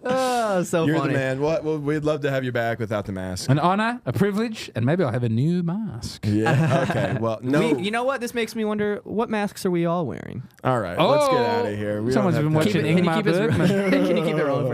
[SPEAKER 1] Oh, so
[SPEAKER 2] You're
[SPEAKER 1] funny.
[SPEAKER 2] the man. Well, we'd love to have you back without the mask.
[SPEAKER 3] An honor, a privilege, and maybe I'll have a new mask.
[SPEAKER 2] Yeah. Okay. Well, no.
[SPEAKER 1] You know what? This makes me wonder, what masks are we all wearing?
[SPEAKER 2] All right. Let's get out of here. We don't
[SPEAKER 3] Someone's
[SPEAKER 2] have
[SPEAKER 3] been
[SPEAKER 2] time.
[SPEAKER 3] watching
[SPEAKER 1] Can you
[SPEAKER 3] Ingmar
[SPEAKER 1] keep us-
[SPEAKER 3] Bergman.
[SPEAKER 1] Can you keep it rolling for